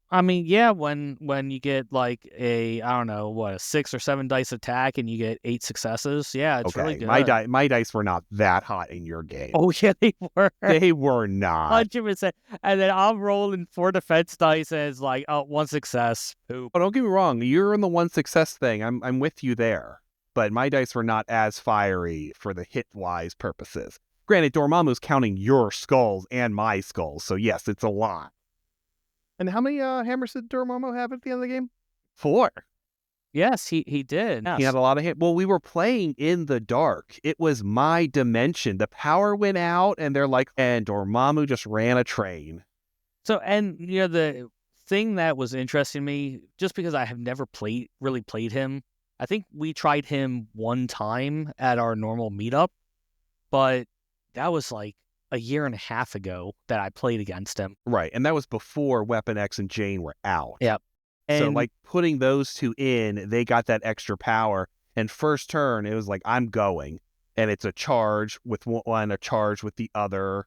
I mean, yeah, when you get like a, I don't know, what, a 6 or 7 dice attack and you get 8 successes, yeah, it's really
Okay,
good.
my dice were not that hot in your game.
Oh yeah, they were.
They were not.
100%. And then I'm rolling 4 defense dice and it's like, oh, 1 success. Poop.
Oh, don't get me wrong. You're in the 1 success thing. I'm with you there. But my dice were not as fiery for the hit-wise purposes. Granted, Dormammu's counting your skulls and my skulls, so yes, it's a lot.
And how many hammers did Dormammu have at the end of the game?
4.
Yes, he did. Yes.
He had a lot of hit. Well, we were playing in the dark. It was my dimension. The power went out, and they're like, and Dormammu just ran a train.
So, and the thing that was interesting to me, just because I have never really played him, I think we tried him one time at our normal meetup, but that was like a year and a half ago that I played against him.
Right, and that was before Weapon X and Jane were out.
Yep.
So,
And
like, putting those two in, they got that extra power. And first turn, it was like, I'm going. And it's a charge with one, a charge with the other,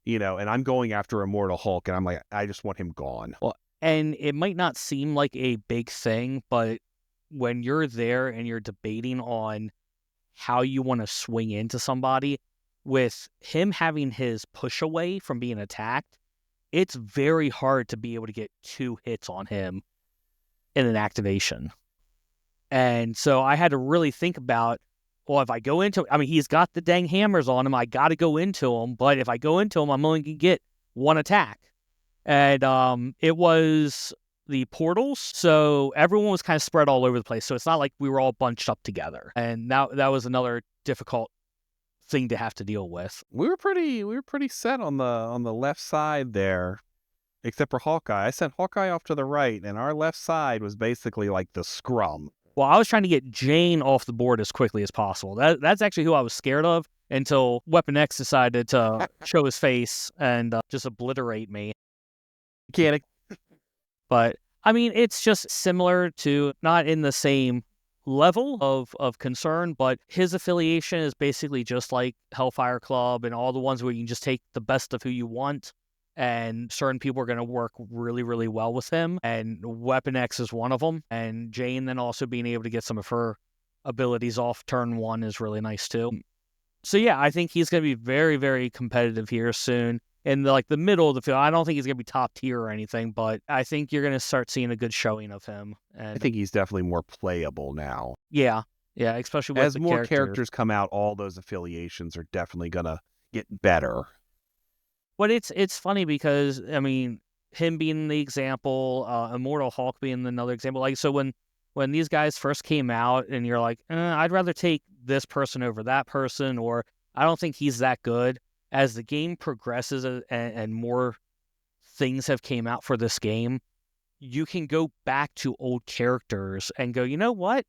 and I'm going after Immortal Hulk. And I'm like, I just want him gone.
and it might not seem like a big thing, but when you're there and you're debating on how you want to swing into somebody, with him having his push away from being attacked, it's very hard to be able to get 2 hits on him in an activation. And so I had to really think about, well, if I go into, I mean, he's got the dang hammers on him. I got to go into him. But if I go into him, I'm only going to get 1 attack. And it was the portals. So everyone was kind of spread all over the place. So it's not like we were all bunched up together. And that was another difficult thing to have to deal with.
We were pretty set on the left side there, except for Hawkeye. I sent Hawkeye off to the right, and our left side was basically like the scrum.
Well, I was trying to get Jane off the board as quickly as possible. That's actually who I was scared of until Weapon X decided to show his face and just obliterate me.
Mechanic.
But, I mean, it's just similar to, not in the same level of concern, but his affiliation is basically just like Hellfire Club and all the ones where you can just take the best of who you want, and certain people are going to work really, really well with him, and Weapon X is one of them, and Jane then also being able to get some of her abilities off turn 1 is really nice too. So yeah, I think he's going to be very, very competitive here soon. In the middle of the field, I don't think he's going to be top tier or anything, but I think you're going to start seeing a good showing of him. And
I think he's definitely more playable now.
yeah, especially with
As
the
more characters come out, all those affiliations are definitely gonna get better.
But it's funny because, I mean, him being the example, Immortal Hulk being another example. Like, so when these guys first came out, and you're like, I'd rather take this person over that person, or I don't think he's that good. As the game progresses and more things have came out for this game, you can go back to old characters and go, you know what?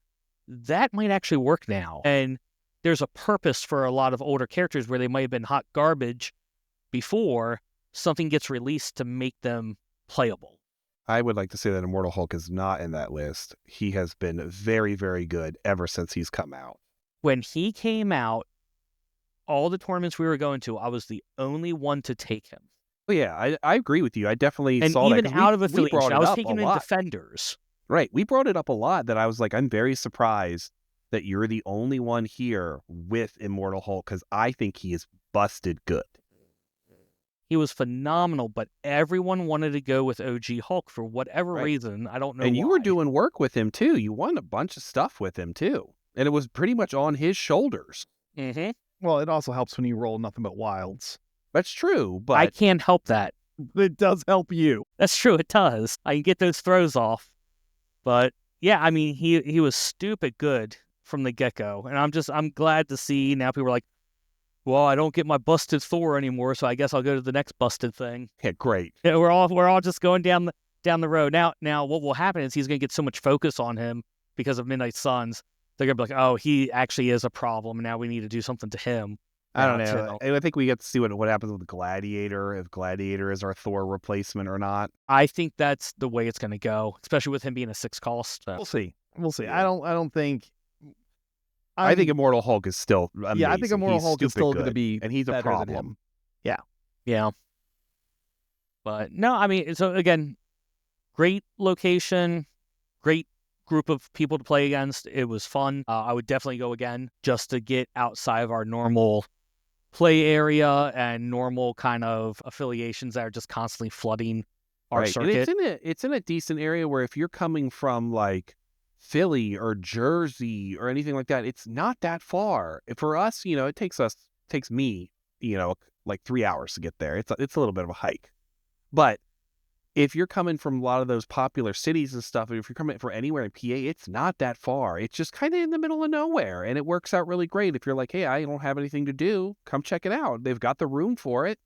That might actually work now. And there's a purpose for a lot of older characters where they might have been hot garbage before. Something gets released to make them playable.
I would like to say that Immortal Hulk is not in that list. He has been very, very good ever since he's come out.
When he came out, all the tournaments we were going to, I was the only one to take him.
Oh, yeah, I agree with you. I definitely
And
saw that.
even out of affiliation, I was taking him in
lot.
Defenders.
Right. We brought it up a lot that I was like, I'm very surprised that you're the only one here with Immortal Hulk, because I think he is busted good.
He was phenomenal, but everyone wanted to go with OG Hulk for whatever reason. I don't know
And you
why.
were doing work with him, too. You won a bunch of stuff with him, too. And it was pretty much on his shoulders.
Mm-hmm.
Well, it also helps when you roll nothing but wilds.
That's true, but
I can't help that.
It does help you.
That's true, it does. I can get those throws off. But yeah, I mean, he was stupid good from the get-go. And I'm glad to see now people are like, well, I don't get my busted Thor anymore, so I guess I'll go to the next busted thing.
yeah, great.
Yeah, we're all just going down the road. Now what will happen is he's gonna get so much focus on him because of Midnight Suns. They're gonna be like, oh, he actually is a problem. Now we need to do something to him.
I don't know. I think we get to see what happens with Gladiator, if Gladiator is our Thor replacement or not.
I think that's the way it's gonna go, especially with him being a 6 cost. So.
We'll see.
Yeah.
I don't think.
I think Immortal Hulk is still amazing.
Yeah, I think Immortal
He's
Hulk is
stupid
still going to
good,
be
and he's a
better than
problem.
him.
Yeah. But no, I mean, so again, great location, great group of people to play against. It was fun. I would definitely go again just to get outside of our normal play area and normal kind of affiliations that are just constantly flooding our
Right. And
circuit.
it's in a decent area where if you're coming from like Philly or Jersey or anything like that, it's not that far. For us, it takes me, like 3 hours to get there. It's a little bit of a hike. But if you're coming from a lot of those popular cities and stuff, and if you're coming from anywhere in PA, it's not that far. It's just kind of in the middle of nowhere, and it works out really great. If you're like, hey, I don't have anything to do, come check it out. They've got the room for it.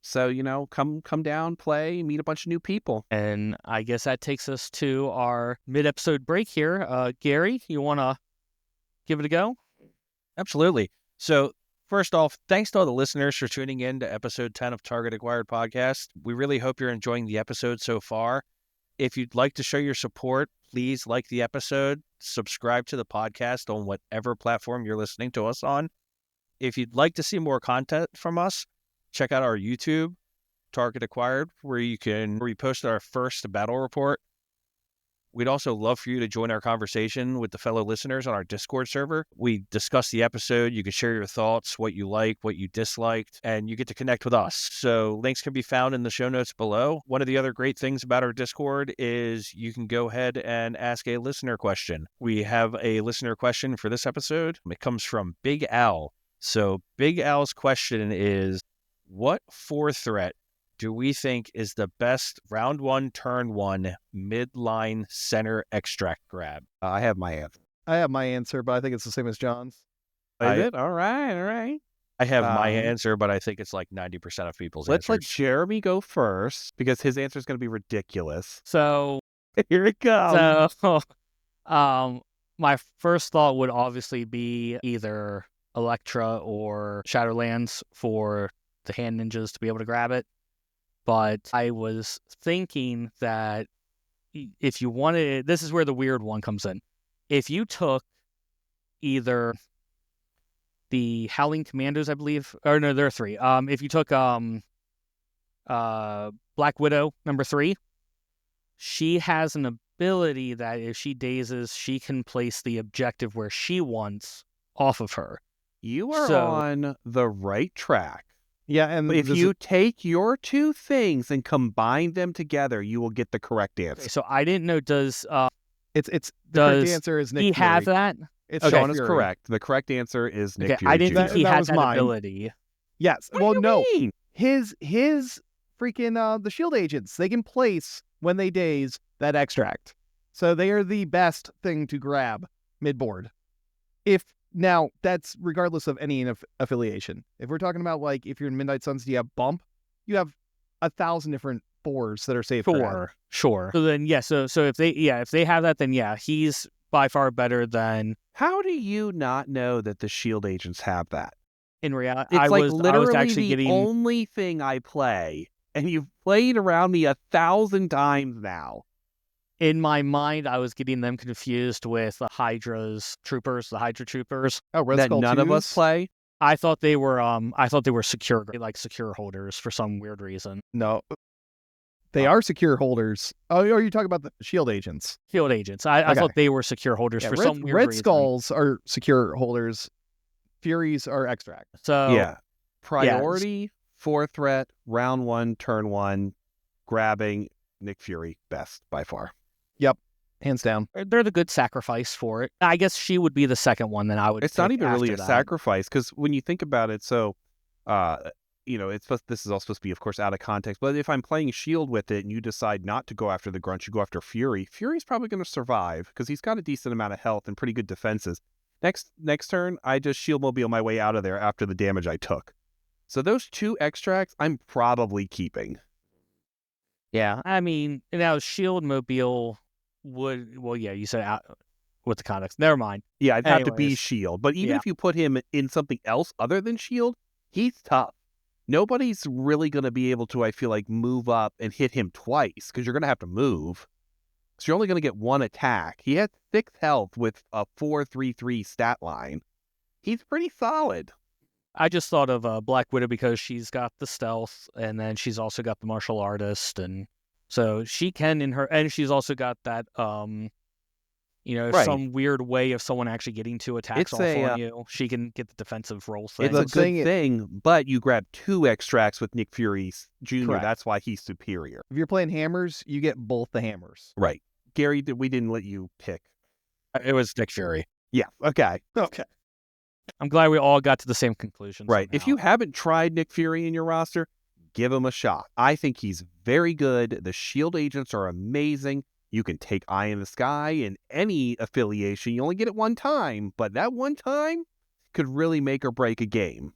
So, come down, play, meet a bunch of new people.
And I guess that takes us to our mid-episode break here. Gary, you want to give it a go?
Absolutely. So, first off, thanks to all the listeners for tuning in to episode 10 of Target Acquired Podcast. We really hope you're enjoying the episode so far. If you'd like to show your support, please like the episode, subscribe to the podcast on whatever platform you're listening to us on. If you'd like to see more content from us, check out our YouTube, Target Acquired, where we post our first battle report. We'd also love for you to join our conversation with the fellow listeners on our Discord server. We discuss the episode. You can share your thoughts, what you like, what you disliked, and you get to connect with us. So links can be found in the show notes below. One of the other great things about our Discord is you can go ahead and ask a listener question. We have a listener question for this episode. It comes from Big Al. So Big Al's question is, what 4-threat do we think is the best round 1, turn 1 midline center extract grab?
I have my answer.
I have my answer, but I think it's the same as John's.
Is it? All right.
I have my answer, but I think it's like 90% of people's
Let's let
answers.
Jeremy go first because his answer is going to be ridiculous.
So,
Here it comes.
my first thought would obviously be either Electra or Shadowlands for the hand ninjas to be able to grab it. But I was thinking that if you wanted, this is where the weird one comes in. If you took either the Howling Commandos, I believe, or no, there are 3. If you took Black Widow number 3, she has an ability that if she dazes, she can place the objective where she wants off of her.
You are on the right track.
Yeah, and
if you take your 2 things and combine them together, you will get the correct answer.
So I didn't know, does
it's the correct answer is Nick
he
Fury.
have that?
It's
Sean
Nick
is
Fury.
correct. The correct answer is Nick Fury.
I didn't think
Jr.
he
That
had
was
that
mine.
ability.
Yes.
What
Well,
do you
no.
mean?
His freaking the shield agents, they can place when they daze that extract. So they are the best thing to grab mid-board. Now, that's regardless of any affiliation. If we're talking about, like, if you're in Midnight Suns, do you have bump? You have 1,000 different 4s that are safe.
Sure. So then, so if they have that, then yeah, he's by far better than.
How do you not know that the shield agents have that?
In reality,
It's
I
literally
was actually
the
getting.
only thing I play, and you've played around me 1,000 times now.
In my mind, I was getting them confused with the Hydra's troopers, the Hydra troopers.
Oh, Red
That
Skull
none
2s?
of us play.
I thought they were secure, like secure holders for some weird reason.
No. They are secure holders. Oh, are you talking about the shield agents?
Field agents. I
Okay.
thought they were secure holders for some weird
Red
reason.
Skulls are secure holders. Furies are extract.
So
Yeah. Priority, 4-threat, round 1, turn 1, grabbing Nick Fury, best by far.
Hands down.
they're the good sacrifice for it. I guess she would be the second one. Then I would.
It's not
pick
even really a
after that.
sacrifice because when you think about it, so, this is all supposed to be, of course, out of context. But if I'm playing Shield with it and you decide not to go after the Grunt, you go after Fury. Fury's probably going to survive because he's got a decent amount of health and pretty good defenses. Next turn, I just Shield Mobile my way out of there after the damage I took. So those 2 extracts, I'm probably keeping.
Yeah, I mean, now Shield Mobile would. Well, yeah, you said out with the context. Never mind.
Yeah, I'd have to be
Anyways.
Shield. But even
Yeah.
if you put him in something else other than Shield, he's tough. Nobody's really going to be able to, I feel like, move up and hit him twice because you're going to have to move. So you're only going to get 1 attack. He had 6 health with a 4-3-3 stat line. He's pretty solid.
I just thought of Black Widow because she's got the stealth, and then she's also got the martial artist, and So she can and she's also got that
Right.
some weird way of someone actually getting 2 attacks
It's
off
a,
on you. She can get the defensive roll thing.
It's a good thing, but you grab 2 extracts with Nick Fury Jr.
Correct.
That's why he's superior.
If you're playing hammers, you get both the hammers.
Right. Gary, we didn't let you pick.
It was Nick Fury.
Yeah. Okay.
Okay.
I'm glad we all got to the same conclusion.
Right. If
somehow.
you haven't tried Nick Fury in your roster, give him a shot. I think he's very good. The shield agents are amazing. You can take Eye in the Sky in any affiliation. You only get it one time, but that one time could really make or break a game.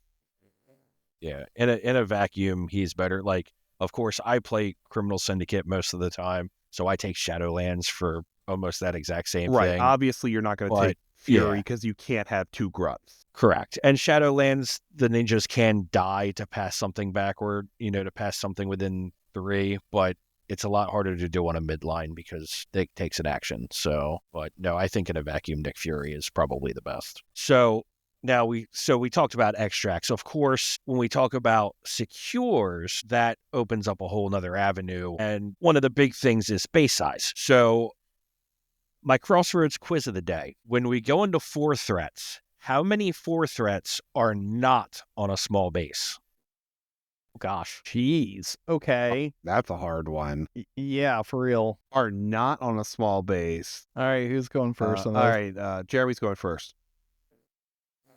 Yeah, in a vacuum, he's better. Like, of course, I play Criminal Syndicate most of the time, so I take Shadowlands for almost that exact same
Right.
thing.
Obviously, you're not going to take Fury because you can't have 2 grubs.
Correct. And Shadowlands, the ninjas can die to pass something backward, to pass something within 3, but it's a lot harder to do on a midline because it takes an action. So, but no, I think in a vacuum, Nick Fury is probably the best. So now we talked about extracts. Of course, when we talk about secures, that opens up a whole nother avenue. And one of the big things is base size. So my Crossroads quiz of the day, when we go into 4 threats, how many 4 threats are not on a small base?
Gosh.
Jeez. Okay.
That's a hard one.
Yeah, for real.
Are not on a small base.
All right, who's going first?
All right, Jeremy's going first.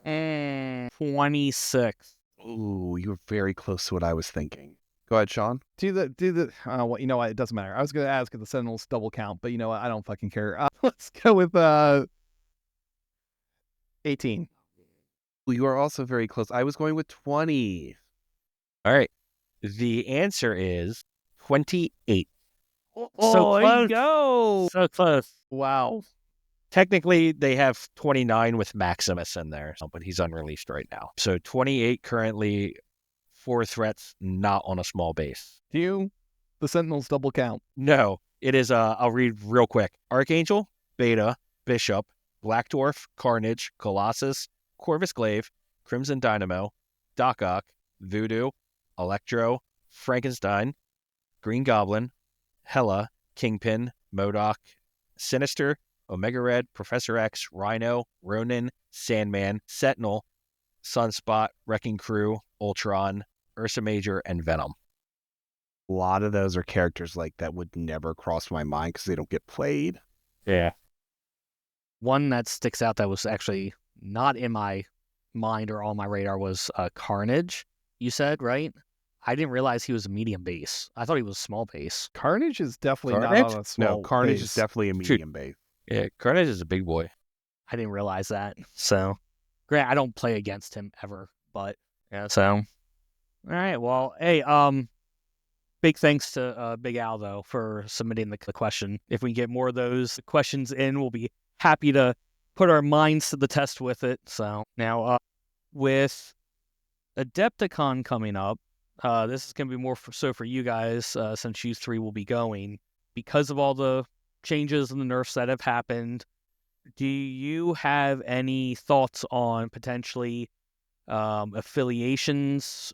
26.
Ooh, you were very close to what I was thinking. Go ahead, Sean.
Do the well, you know what? It doesn't matter. I was going to ask if the Sentinels double count, but you know what? I don't fucking care. Let's go with 18.
You are also very close. I was going with 20.
All right. The answer is 28.
So
there you
close.
go.
So close.
Wow.
Technically, they have 29 with Maximus in there, but he's unreleased right now. So 28 currently, 4 threats not on a small base.
Do the Sentinels double count?
No, it is, I'll read real quick. Archangel, Beta, Bishop, Black Dwarf, Carnage, Colossus, Corvus Glaive, Crimson Dynamo, Doc Ock, Voodoo, Electro, Frankenstein, Green Goblin, Hela, Kingpin, MODOK, Sinister, Omega Red, Professor X, Rhino, Ronin, Sandman, Sentinel, Sunspot, Wrecking Crew, Ultron, Ursa Major, and Venom.
A lot of those are characters like that would never cross my mind because they don't get played.
Yeah.
One that sticks out that was actually not in my mind or on my radar was Carnage, you said, right? I didn't realize he was a medium base. I thought he was small base.
Carnage is definitely
Carnage?
not on a small
No, Carnage
base.
is definitely a medium base.
Yeah, Carnage is a big boy.
I didn't realize that. So, great. I don't play against him ever, but yeah. So, all right. Well, hey, big thanks to Big Al though for submitting the question. If we get more of those questions in, we'll be happy to put our minds to the test with it. So now, with Adepticon coming up, this is going to be more so for you guys since you 3 will be going because of all the changes and the nerfs that have happened. Do you have any thoughts on potentially affiliations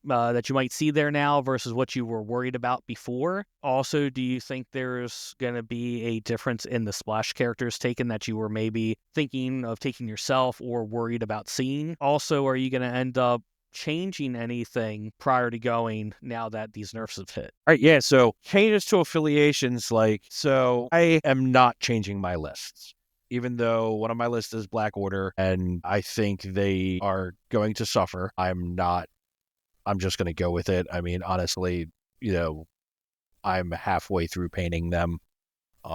that you might see there now versus what you were worried about before? Also, do you think there's going to be a difference in the splash characters taken that you were maybe thinking of taking yourself or worried about seeing? Also, are you going to end up changing anything prior to going now that these nerfs have hit?
All right, yeah, so changes to affiliations, so I am not changing my lists, even though one of my lists is Black Order, and I think they are going to suffer. I'm just going to go with it. I mean, honestly, I'm halfway through painting them,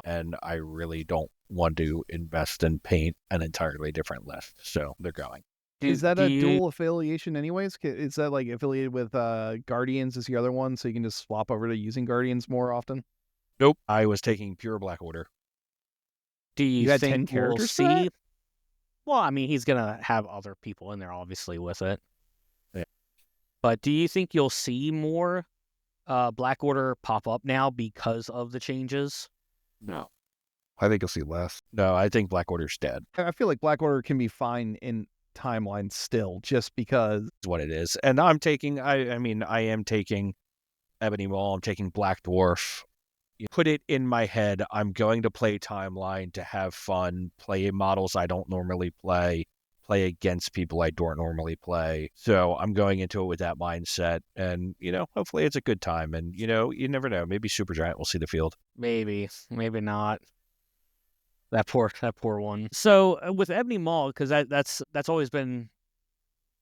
and I really don't want to invest and paint an entirely different list, so they're going.
Is that a dual affiliation anyways? Is that like affiliated with Guardians is the other one, so you can just swap over to using Guardians more often?
Nope, I was taking pure Black Order.
Do you
had 10
think we'll
characters for
see?
that?
Well, I mean, he's going to have other people in there, obviously, with it.
Yeah.
But do you think you'll see more Black Order pop up now because of the changes?
No.
I think you'll see less.
No, I think Black Order's dead.
I feel like Black Order can be fine in timeline still, just because
Is what it is. And I am taking Ebony Maw, I'm taking Black Dwarf. You put it in my head, I'm going to play Timeline to have fun, play models I don't normally play against people I don't normally play. So I'm going into it with that mindset, and hopefully it's a good time. And you never know, maybe Supergiant will see the field.
Maybe not. That poor one. So with Ebony Maw, because that's always been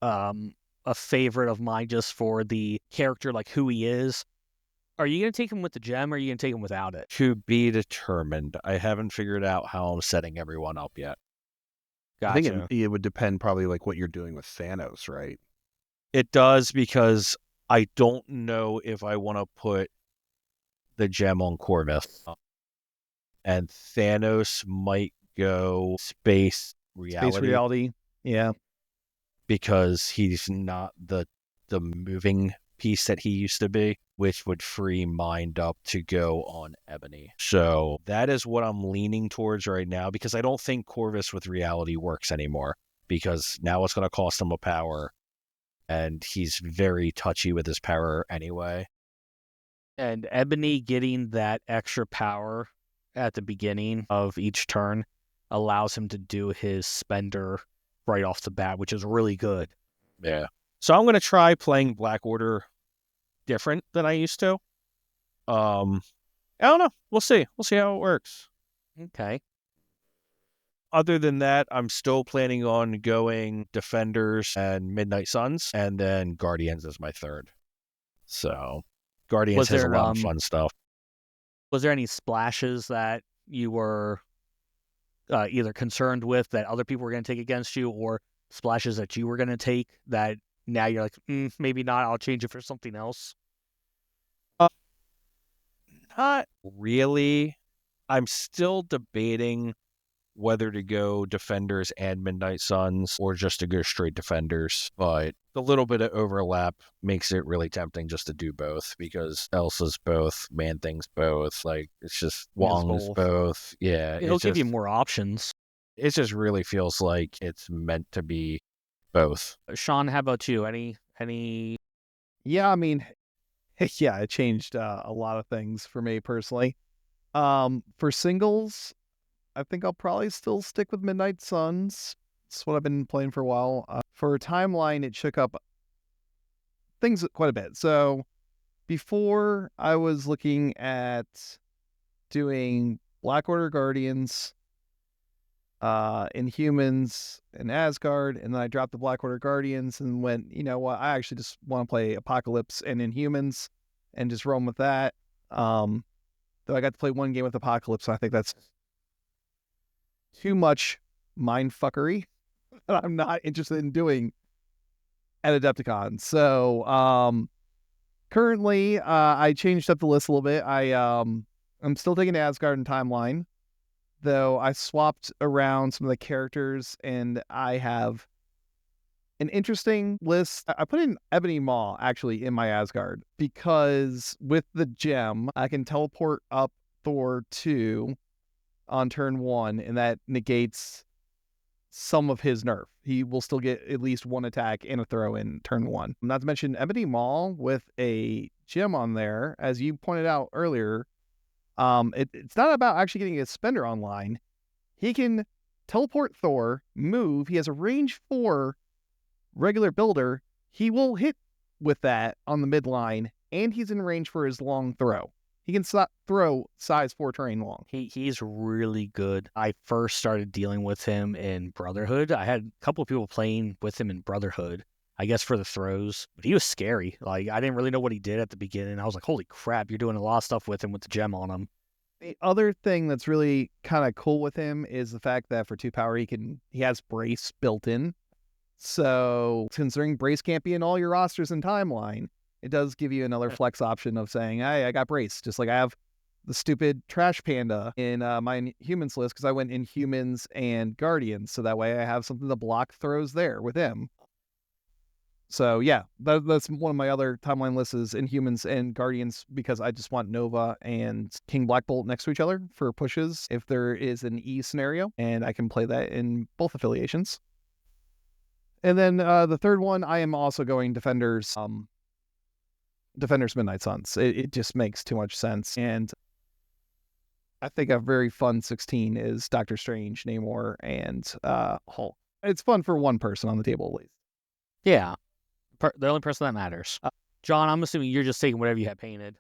a favorite of mine, just for the character, like who he is. Are you gonna take him with the gem, or are you gonna take him without it?
To be determined. I haven't figured out how I'm setting everyone up yet.
Gotcha.
I think it would depend probably like what you're doing with Thanos, right?
It does, because I don't know if I want to put the gem on Corvus. And Thanos might go space reality.
Yeah.
Because he's not the moving piece that he used to be, which would free Mind up to go on Ebony. So that is what I'm leaning towards right now, because I don't think Corvus with reality works anymore, because now it's going to cost him a power, and he's very touchy with his power anyway.
And Ebony getting that extra power at the beginning of each turn allows him to do his spender right off the bat, which is really good.
Yeah. So I'm going to try playing Black Order different than I used to. I don't know. We'll see. We'll see how it works.
Okay.
Other than that, I'm still planning on going Defenders and Midnight Suns, and then Guardians is my third. So Guardians has a lot of fun stuff.
Was there any splashes that you were either concerned with that other people were going to take against you, or splashes that you were going to take that now you're like, maybe not, I'll change it for something else?
Not really. I'm still debating whether to go Defenders and Midnight Suns or just to go straight Defenders. But the little bit of overlap makes it really tempting just to do both, because Elsa's both, Man-Thing's both. Like, it's just Wong's both. Yeah.
It'll give you more options.
It just really feels like it's meant to be both.
Sean, how about you? Any?
Yeah, I mean, yeah, it changed a lot of things for me personally. For singles, I think I'll probably still stick with Midnight Suns. It's what I've been playing for a while. For Timeline, it shook up things quite a bit. So before, I was looking at doing Black Order Guardians, Inhumans, and Asgard, and then I dropped the Black Order Guardians and went, you know what, I actually just want to play Apocalypse and Inhumans and just roam with that. Though I got to play one game with Apocalypse, so I think that's too much mindfuckery that I'm not interested in doing at Adepticon. So currently, I changed up the list a little bit. I'm still taking Asgard and Timeline, though I swapped around some of the characters, and I have an interesting list. I put in Ebony Maw actually in my Asgard, because with the gem, I can teleport up Thor 2 on turn 1, and that negates some of his nerf. He will still get at least one attack and a throw in turn 1. Not to mention Ebony Maw with a gem on there, as you pointed out earlier. It's not about actually getting a spender online. He can teleport Thor, move. He has a range 4 regular builder. He will hit with that on the midline, and he's in range for his long throw. He can throw size 4 terrain long.
He's really good. I first started dealing with him in Brotherhood. I had a couple of people playing with him in Brotherhood, I guess for the throws, but he was scary. Like, I didn't really know what he did at the beginning. I was like, holy crap, you're doing a lot of stuff with him with the gem on him.
The other thing that's really kind of cool with him is the fact that for 2 power, he has Brace built in. So considering Brace can't be in all your rosters in Timeline, it does give you another flex option of saying, hey, I got Brace. Just like I have the stupid Trash Panda in my Humans list, because I went in Humans and Guardians. So that way I have something to block throws there with him. So yeah, that's one of my other Timeline lists is Inhumans and Guardians, because I just want Nova and King Black Bolt next to each other for pushes if there is an E scenario, and I can play that in both affiliations. And then the third one, I am also going Defenders. Defenders Midnight Suns. It just makes too much sense. And I think a very fun 16 is Doctor Strange, Namor, and Hulk. It's fun for one person on the table at least.
Yeah. The only person that matters. John, I'm assuming you're just taking whatever you have painted.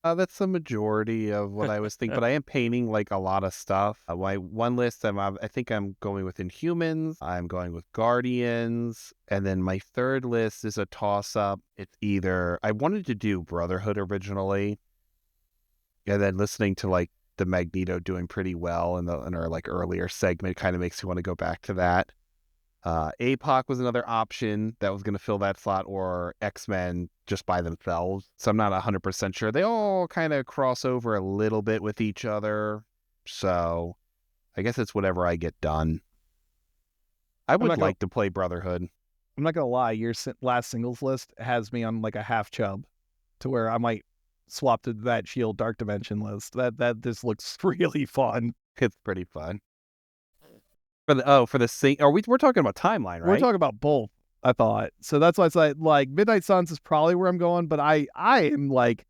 That's the majority of what I was thinking, but I am painting like a lot of stuff. My one list, I think I'm going with Inhumans, I'm going with Guardians, and then my third list is a toss-up. It's either, I wanted to do Brotherhood originally, and then listening to like the Magneto doing pretty well in our like earlier segment kind of makes me want to go back to that. APOC was another option that was going to fill that slot, or X-Men just by themselves. So I'm not 100% sure. They all kind of cross over a little bit with each other. So I guess it's whatever I get done. I would like to play Brotherhood.
I'm not going to lie. Your last singles list has me on like a half chub to where I might swap to that Shield Dark Dimension list. That this looks really fun.
It's pretty fun. We're talking about timeline, right?
We're talking about both, I thought. So that's why I said like Midnight Suns is probably where I'm going, but I am like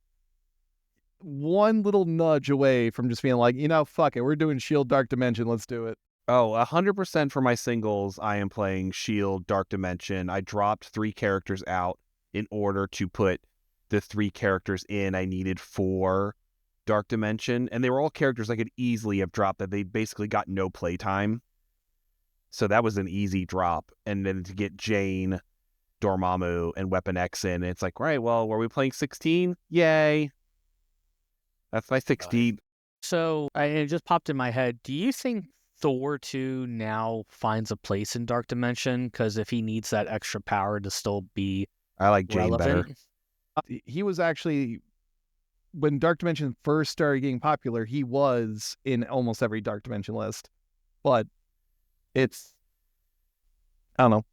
one little nudge away from just being like, fuck it, we're doing Shield Dark Dimension, let's do it.
Oh, 100% for my singles, I am playing Shield Dark Dimension. I dropped 3 characters out in order to put the 3 characters in I needed for Dark Dimension, and they were all characters I could easily have dropped that they basically got no playtime. So that was an easy drop. And then to get Jane, Dormammu, and Weapon X in, it's like, right, well, were we playing 16? Yay. That's my 16.
So it just popped in my head. Do you think Thor 2 now finds a place in Dark Dimension? Because if he needs that extra power to still be
I like Jane
relevant.
better.
He was actually, when Dark Dimension first started getting popular, he was in almost every Dark Dimension list. But it's, I don't know.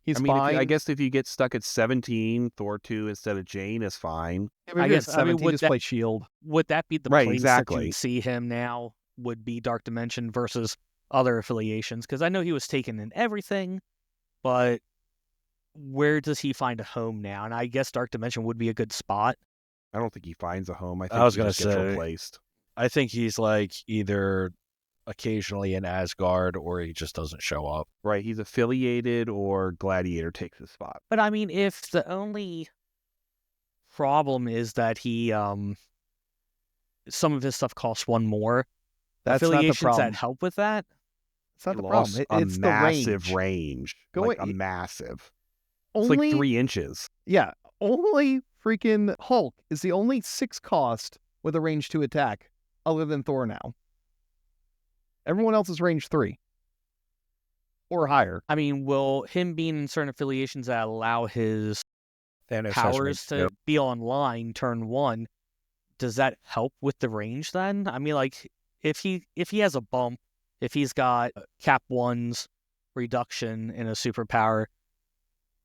He's fine.
I guess if you get stuck at 17, Thor 2 instead of Jane is fine.
I guess 17, just play Shield.
Would that be the
right,
place
exactly.
that you see him now would be Dark Dimension versus other affiliations? Because I know he was taken in everything, but where does he find a home now? And I guess Dark Dimension would be a good spot.
I don't think he finds a home. I think
was
he
gonna
just gets
say,
replaced.
I think he's like either occasionally in Asgard or he just doesn't show up.
Right, he's affiliated or Gladiator takes his spot.
But I mean, if the only problem is that he some of his stuff costs 1 more,
that's not the
affiliations
problem.
that help with that.
It's not
He
the problem.
lost
It's
a
the
massive
range.
a massive. It's
Only,
like 3 inches.
Yeah, only freaking Hulk is the only 6 cost with a range 2 attack, other than Thor now. Everyone else is range 3 or higher.
I mean, will him being in certain affiliations that allow his
Thanos
powers to be online turn 1, does that help with the range then? I mean, like, if he has a bump, if he's got Cap 1's reduction in a superpower,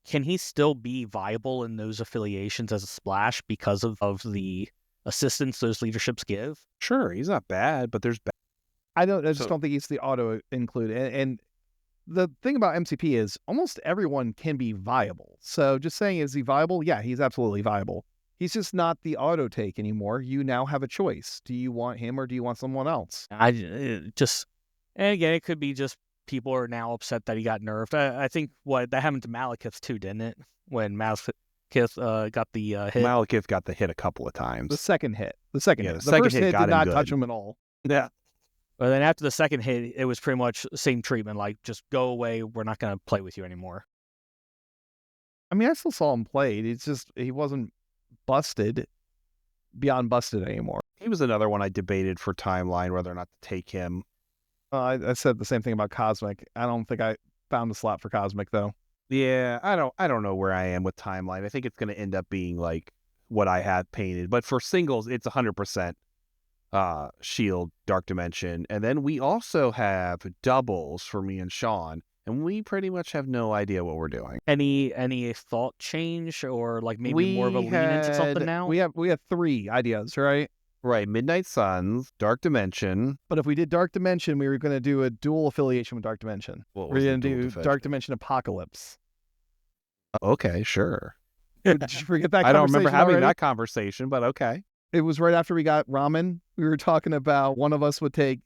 can he still be viable in those affiliations as a splash because of the assistance those leaderships give?
Sure, he's not bad, but there's
I just don't think it's the auto include. And the thing about MCP is almost everyone can be viable. So just saying, is he viable? Yeah, he's absolutely viable. He's just not the auto take anymore. You now have a choice. Do you want him or do you want someone else?
And again, it could be just people are now upset that he got nerfed. I think that happened to Malekith too, didn't it? When Malekith got the hit.
Malekith got the hit a couple of times.
The second hit. The second hit. The
second
first hit
got
did not
him
touch
good.
him at all.
Yeah.
But then after the second hit, it was pretty much the same treatment. Like, just go away. We're not going to play with you anymore.
I mean, I still saw him played. It's just he wasn't beyond busted anymore.
He was another one I debated for timeline whether or not to take him.
I said the same thing about Cosmic. I don't think I found a slot for Cosmic though.
Yeah, I don't know where I am with timeline. I think it's going to end up being like what I had painted. But for singles, it's 100% Shield, Dark Dimension. And then we also have doubles for me and Sean. And we pretty much have no idea what we're doing.
Any thought change or like maybe more of a lean into something now?
We have 3 ideas, right?
Right, Midnight Suns, Dark Dimension.
But if we did Dark Dimension, we were going to do a dual affiliation with Dark Dimension.
What
We're
was the
going to
dual
do
defense?
Dark Dimension Apocalypse.
Okay, sure.
Did you forget that
I don't remember
conversation
having
already?
that conversation, but okay.
It was right after we got ramen. We were talking about one of us would take.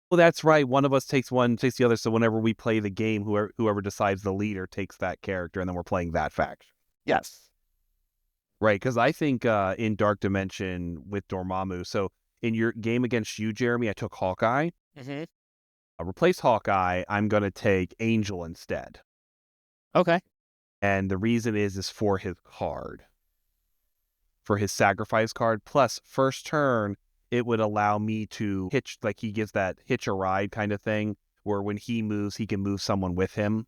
Well, that's right. One of us takes one, takes the other. So whenever we play the game, whoever decides the leader takes that character, and then we're playing that faction.
Yes.
Right, because I think in Dark Dimension with Dormammu, so in your game against you, Jeremy, I took Hawkeye.
Mm-hmm.
Replace Hawkeye, I'm going to take Angel instead.
Okay.
And the reason is for his card. For his sacrifice card. Plus, first turn, it would allow me to hitch, like he gives that hitch a ride kind of thing, where when he moves, he can move someone with him.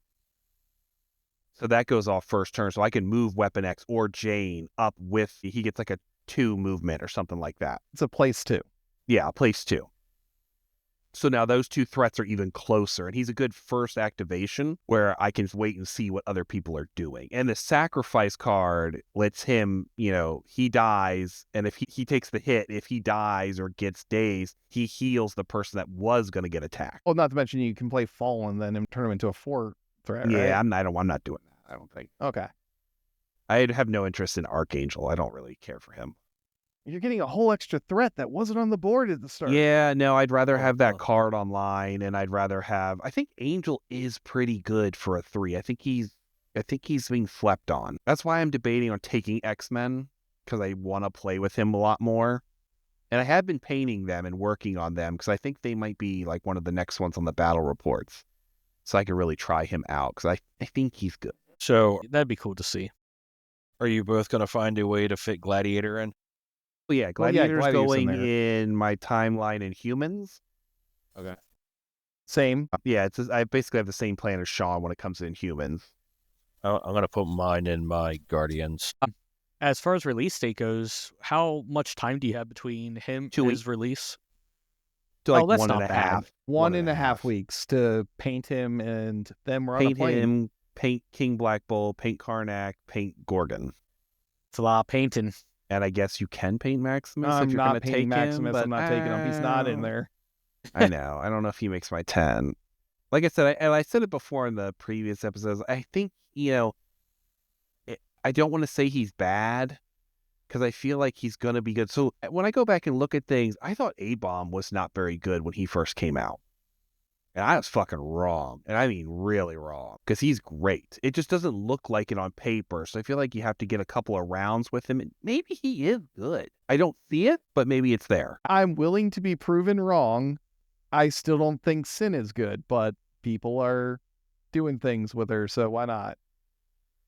So that goes off first turn. So I can move Weapon X or Jane up with, he gets like a 2 movement or something like that.
It's a place too.
Yeah, place 2. So now those 2 threats are even closer. And he's a good first activation where I can wait and see what other people are doing. And the sacrifice card lets him, he dies. And if he takes the hit, if he dies or gets dazed, he heals the person that was going to get attacked.
Well, not to mention you can play Fallen then and turn him into a 4 threat, right?
Yeah, I'm not doing that. I don't think.
Okay.
I have no interest in Archangel. I don't really care for him.
You're getting a whole extra threat that wasn't on the board at the start.
Yeah, no, I'd rather have that card online, and I'd rather have. I think Angel is pretty good for a 3. I think he's being slept on. That's why I'm debating on taking X-Men, because I want to play with him a lot more. And I have been painting them and working on them because I think they might be like one of the next ones on the battle reports. So I can really try him out because I think he's good.
So,
That'd be cool to see.
are you both going to find a way to fit Gladiator in?
Well, yeah, Gladiator's
Gladiator's in
going
there.
in my timeline in Humans.
Okay.
Same.
Yeah, I basically have the same plan as Sean when it comes to Inhumans.
I'm going to put mine in my Guardians.
As far as release date goes, how much time do you have between him
2
and
weeks.
his release?
To like
Oh, that's
1 and
not
a
bad.
half.
1.5 weeks to paint him, and then we're on a
Paint
plane.
him, paint King Black Bull, paint Karnak, paint Gorgon.
It's a lot of painting.
And I guess you can paint Maximus if
I'm
you're
not
going to
painting
take
Maximus.
him. But
I'm not taking him. He's not in there.
I know. I don't know if he makes my 10. Like I said, I said it before in the previous episodes. I think, I don't want to say he's bad because I feel like he's going to be good. So when I go back and look at things, I thought A-Bomb was not very good when he first came out. And I was fucking wrong. And I mean really wrong. Because he's great. It just doesn't look like it on paper. So I feel like you have to get a couple of rounds with him. And maybe he is good. I don't see it, but maybe it's there.
I'm willing to be proven wrong. I still don't think Sin is good, but people are doing things with her, so why not?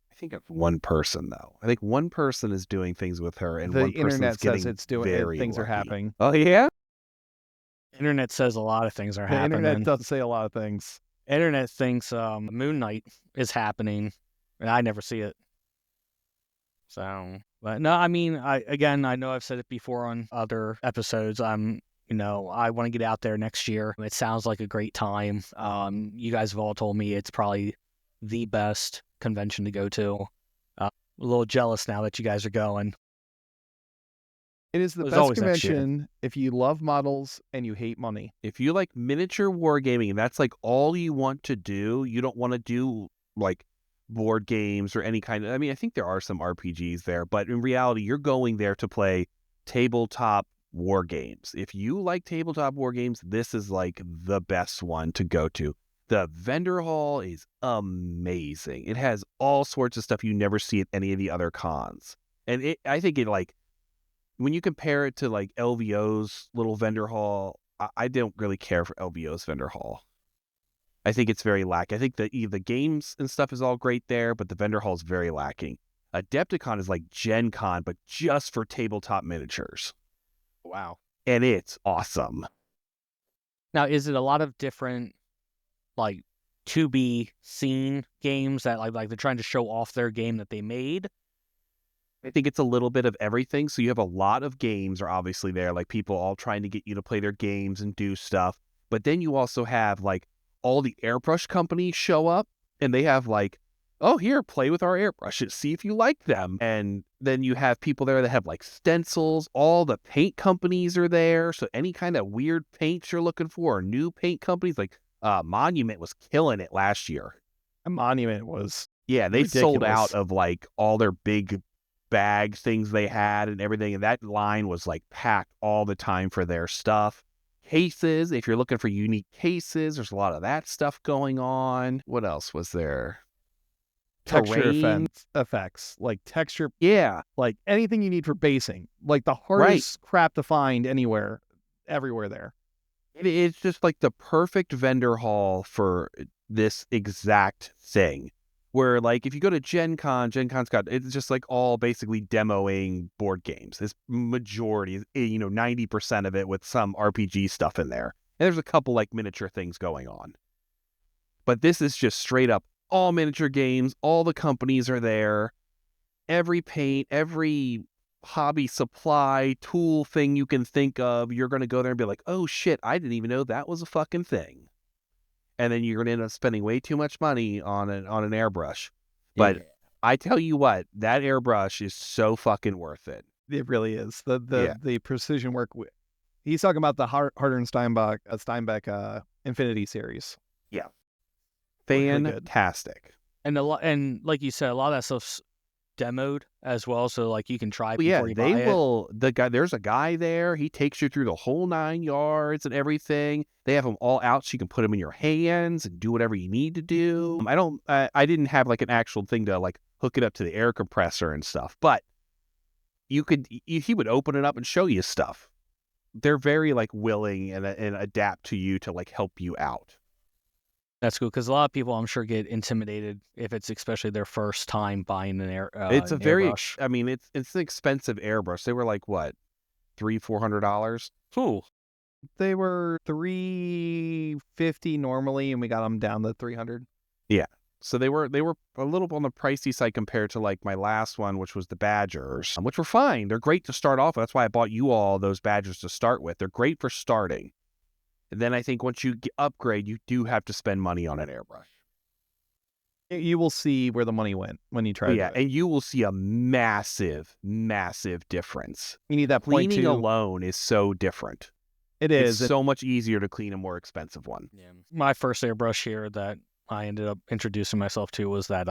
I think it's one person, though. I think one person is doing things with her, and
The
one person
internet
is getting
says it's doing
very
things are
lucky.
happening.
Oh, yeah?
Internet says a lot of things are
The
happening.
internet does say a lot of things.
Internet thinks Moon Knight is happening, and I never see it. So, but no, I mean, I know I've said it before on other episodes. I want to get out there next year. It sounds like a great time. You guys have all told me it's probably the best convention to go to. A little jealous now that you guys are going.
It is the
It was
best
always next year.
convention if you love models and you hate money.
If you like miniature wargaming and that's like all you want to do, you don't want to do like board games or any kind of, I mean, I think there are some RPGs there, but in reality, you're going there to play tabletop war games. If you like tabletop war games, this is like the best one to go to. The vendor hall is amazing. It has all sorts of stuff you never see at any of the other cons. And I think it like, when you compare it to like LVO's little vendor hall, I don't really care for LVO's vendor hall. I think it's very lacking. I think the games and stuff is all great there, but the vendor hall is very lacking. Adepticon is like Gen Con, but just for tabletop miniatures.
Wow.
And it's awesome.
Now, is it a lot of different, like, to be seen games that like they're trying to show off their game that they made?
I think it's a little bit of everything. So you have a lot of games are obviously there, like people all trying to get you to play their games and do stuff. But then you also have like all the airbrush companies show up and they have like, oh, here, play with our airbrushes, see if you like them. And then you have people there that have like stencils. All the paint companies are there. So any kind of weird paints you're looking for, or new paint companies, like Monument was killing it last year.
A Monument was
Yeah, they sold out
Ridiculous.
of like all their big bag things they had and everything, and that line was like packed all the time for their stuff. Cases, if you're looking for unique cases, there's a lot of that stuff going on. What else was there?
Texture
Terrain.
effects, like texture,
Yeah,
like anything you need for basing, like the
right.
hardest crap to find anywhere, everywhere there.
It's just like the perfect vendor hall for this exact thing. Where like if you go to Gen Con's got, it's just like all basically demoing board games. This majority, 90% of it with some RPG stuff in there. And there's a couple like miniature things going on. But this is just straight up all miniature games. All the companies are there. Every paint, every hobby supply, tool thing you can think of, you're going to go there and be like, oh shit, I didn't even know that was a fucking thing. And then you're going to end up spending way too much money on an airbrush. But
Yeah.
I tell you what, that airbrush is so fucking worth it.
It really is. The
Yeah.
the precision work. He's talking about the Harder and Steinbeck Infinity series.
Yeah.
Really good.
Fantastic.
And like you said, a lot of that stuff's demoed as well, so like you can try
Yeah,
before you
they
buy it.
will. There's a guy there. He takes you through the whole 9 yards and everything. They have them all out so you can put them in your hands and do whatever you need to do. I didn't have like an actual thing to like hook it up to the air compressor and stuff, but he would open it up and show you stuff. They're very like willing and adapt to you to like help you out.
That's cool because a lot of people, I'm sure, get intimidated if it's especially their first time buying
It's a
an
very,
airbrush.
I mean, it's an expensive airbrush. They were like what, $300-$400?
Cool.
They were $350 normally, and we got them down to $300.
Yeah. So they were a little on the pricey side compared to like my last one, which was the Badgers, which were fine. They're great to start off with. That's why I bought you all those Badgers to start with. They're great for starting. And then I think once you upgrade, you do have to spend money on an airbrush.
You will see where the money went when you try to do it.
And you will see a massive, massive difference.
You need that
Cleaning
0.2.
alone is so different.
It
It's
is.
so much easier to clean a more expensive one.
Yeah. My first airbrush here that I ended up introducing myself to was that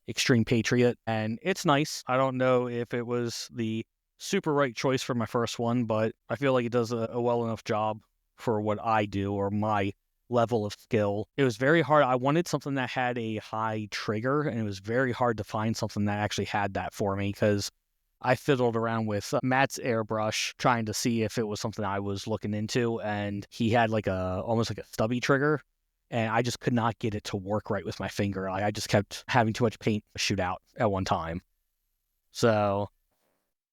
Extreme Patriot, and it's nice. I don't know if it was the super right choice for my first one, but I feel like it does a well enough job for what I do or my level of skill. It was very hard. I wanted something that had a high trigger, and it was very hard to find something that actually had that for me because I fiddled around with Matt's airbrush trying to see if it was something I was looking into, and he had like almost like a stubby trigger, and I just could not get it to work right with my finger. I just kept having too much paint shoot out at one time. So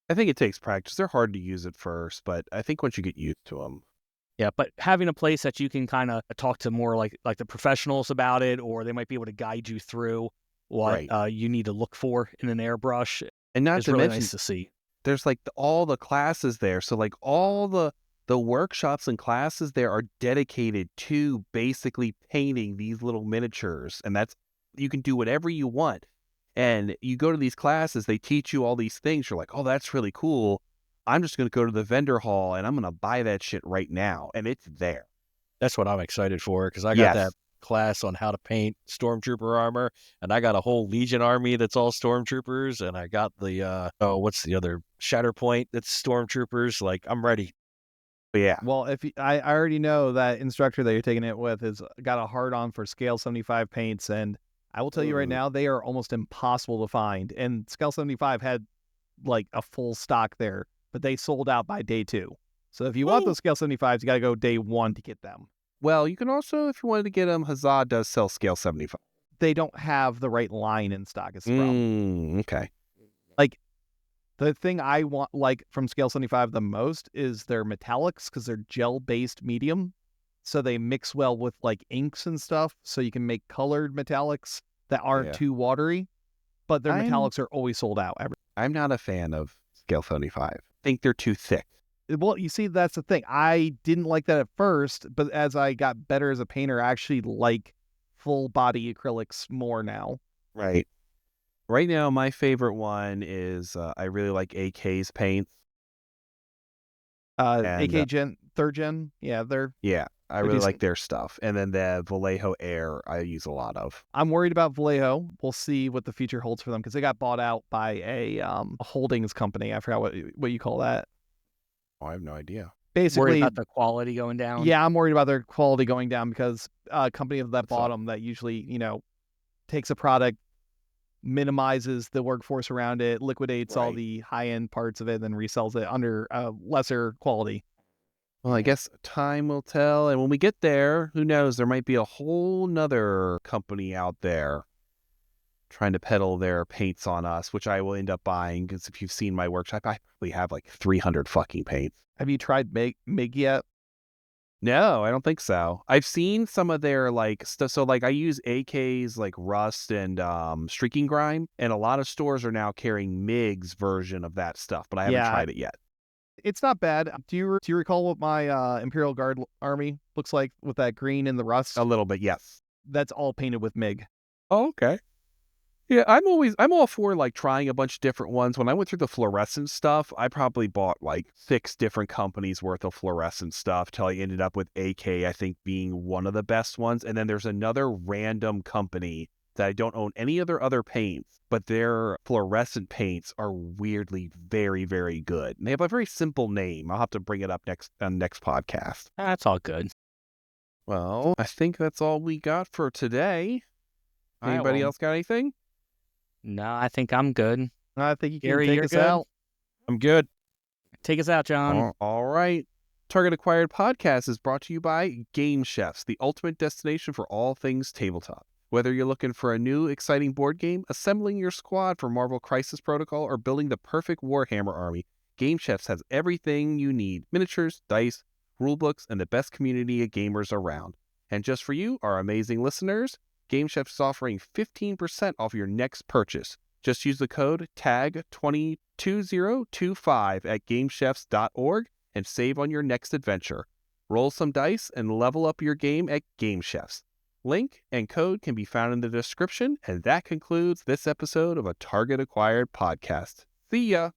I think it takes practice. They're hard to use at first, but I think once you get used to them.
yeah, but having a place that you can kind of talk to more like the professionals about it, or they might be able to guide you through what
Right.
you need to look for in an airbrush
And not
is
to
really
mention,
nice to see.
there's like all the classes there. So like all the workshops and classes there are dedicated to basically painting these little miniatures. And you can do whatever you want. And you go to these classes, they teach you all these things. You're like, oh, that's really cool. I'm just going to go to the vendor hall and I'm going to buy that shit right now. And it's there.
That's what I'm excited for because I got that
Yes.
class on how to paint stormtrooper armor, and I got a whole Legion army that's all stormtroopers, and I got the what's the other Shatterpoint that's stormtroopers. Like I'm ready.
But yeah.
Well, I already know that instructor that you're taking it with has got a hard on for Scale 75 paints, and I will tell you right
Ooh.
now, they are almost impossible to find. And Scale 75 had like a full stock there, but they sold out by day 2. So if you want
Ooh.
those Scale 75s, you got to go day 1 to get them.
Well, you can also, if you wanted to get them, Huzzah does sell scale 75.
They don't have the right line in stock. Is the problem.
Okay.
Like the thing I want, like from Scale 75 the most, is their metallics because they're gel-based medium, so they mix well with like inks and stuff. So you can make colored metallics that aren't
Yeah.
too watery, but their
I'm-
metallics are always sold out.
I'm not a fan of scale 75. I think they're too thick.
Well, you see, that's the thing. I didn't like that at first, but as I got better as a painter, I actually like full body acrylics more now.
Right. Right now, my favorite one is I really like AK's paints. And,
AK Gen, 3rd Gen, yeah, they're
Yeah. I
They're
really
decent.
like their stuff. And then the Vallejo Air I use a lot of.
I'm worried about Vallejo. We'll see what the future holds for them because they got bought out by a holdings company. I forgot what you call that.
Oh, I have no idea.
Worried
Basically,
about the quality going down.
yeah, I'm worried about their quality going down because a company that
That's
bought
all.
them that usually, takes a product, minimizes the workforce around it, liquidates all
Right.
the high-end parts of it, then resells it under lesser quality.
Well, I guess time will tell. And when we get there, who knows? There might be a whole nother company out there trying to peddle their paints on us, which I will end up buying because if you've seen my workshop, I probably have like 300 fucking paints.
Have you tried MIG yet?
No, I don't think so. I've seen some of their like stuff. So like I use AK's like Rust and Streaking Grime, and a lot of stores are now carrying MIG's version of that stuff, but I haven't
Yeah.
tried it yet.
It's not bad. Do you recall what my Imperial Guard army looks like with that green and the rust?
A little bit, yes.
That's all painted with MIG.
Oh, okay. Yeah, I'm all for like trying a bunch of different ones. When I went through the fluorescent stuff, I probably bought like 6 different companies worth of fluorescent stuff till I ended up with AK, I think, being one of the best ones. And then there's another random company that I don't own any of their other paints, but their fluorescent paints are weirdly very, very good. And they have a very simple name. I'll have to bring it up next podcast.
That's all good.
Well, I think that's all we got for today.
All right,
Anybody
well,
else got anything?
No, I think I'm good.
I think you can
Gary,
take
you're
us
good?
out.
I'm good.
Take us out, John.
All right. Target Acquired Podcast is brought to you by Game Chefs, the ultimate destination for all things tabletop. Whether you're looking for a new, exciting board game, assembling your squad for Marvel Crisis Protocol, or building the perfect Warhammer army, Game Chefs has everything you need: miniatures, dice, rulebooks, and the best community of gamers around. And just for you, our amazing listeners, Game Chefs is offering 15% off your next purchase. Just use the code TAG2025 at gamechefs.org and save on your next adventure. Roll some dice and level up your game at Game Chefs. Link and code can be found in the description, and that concludes this episode of a Target Acquired Podcast. See ya!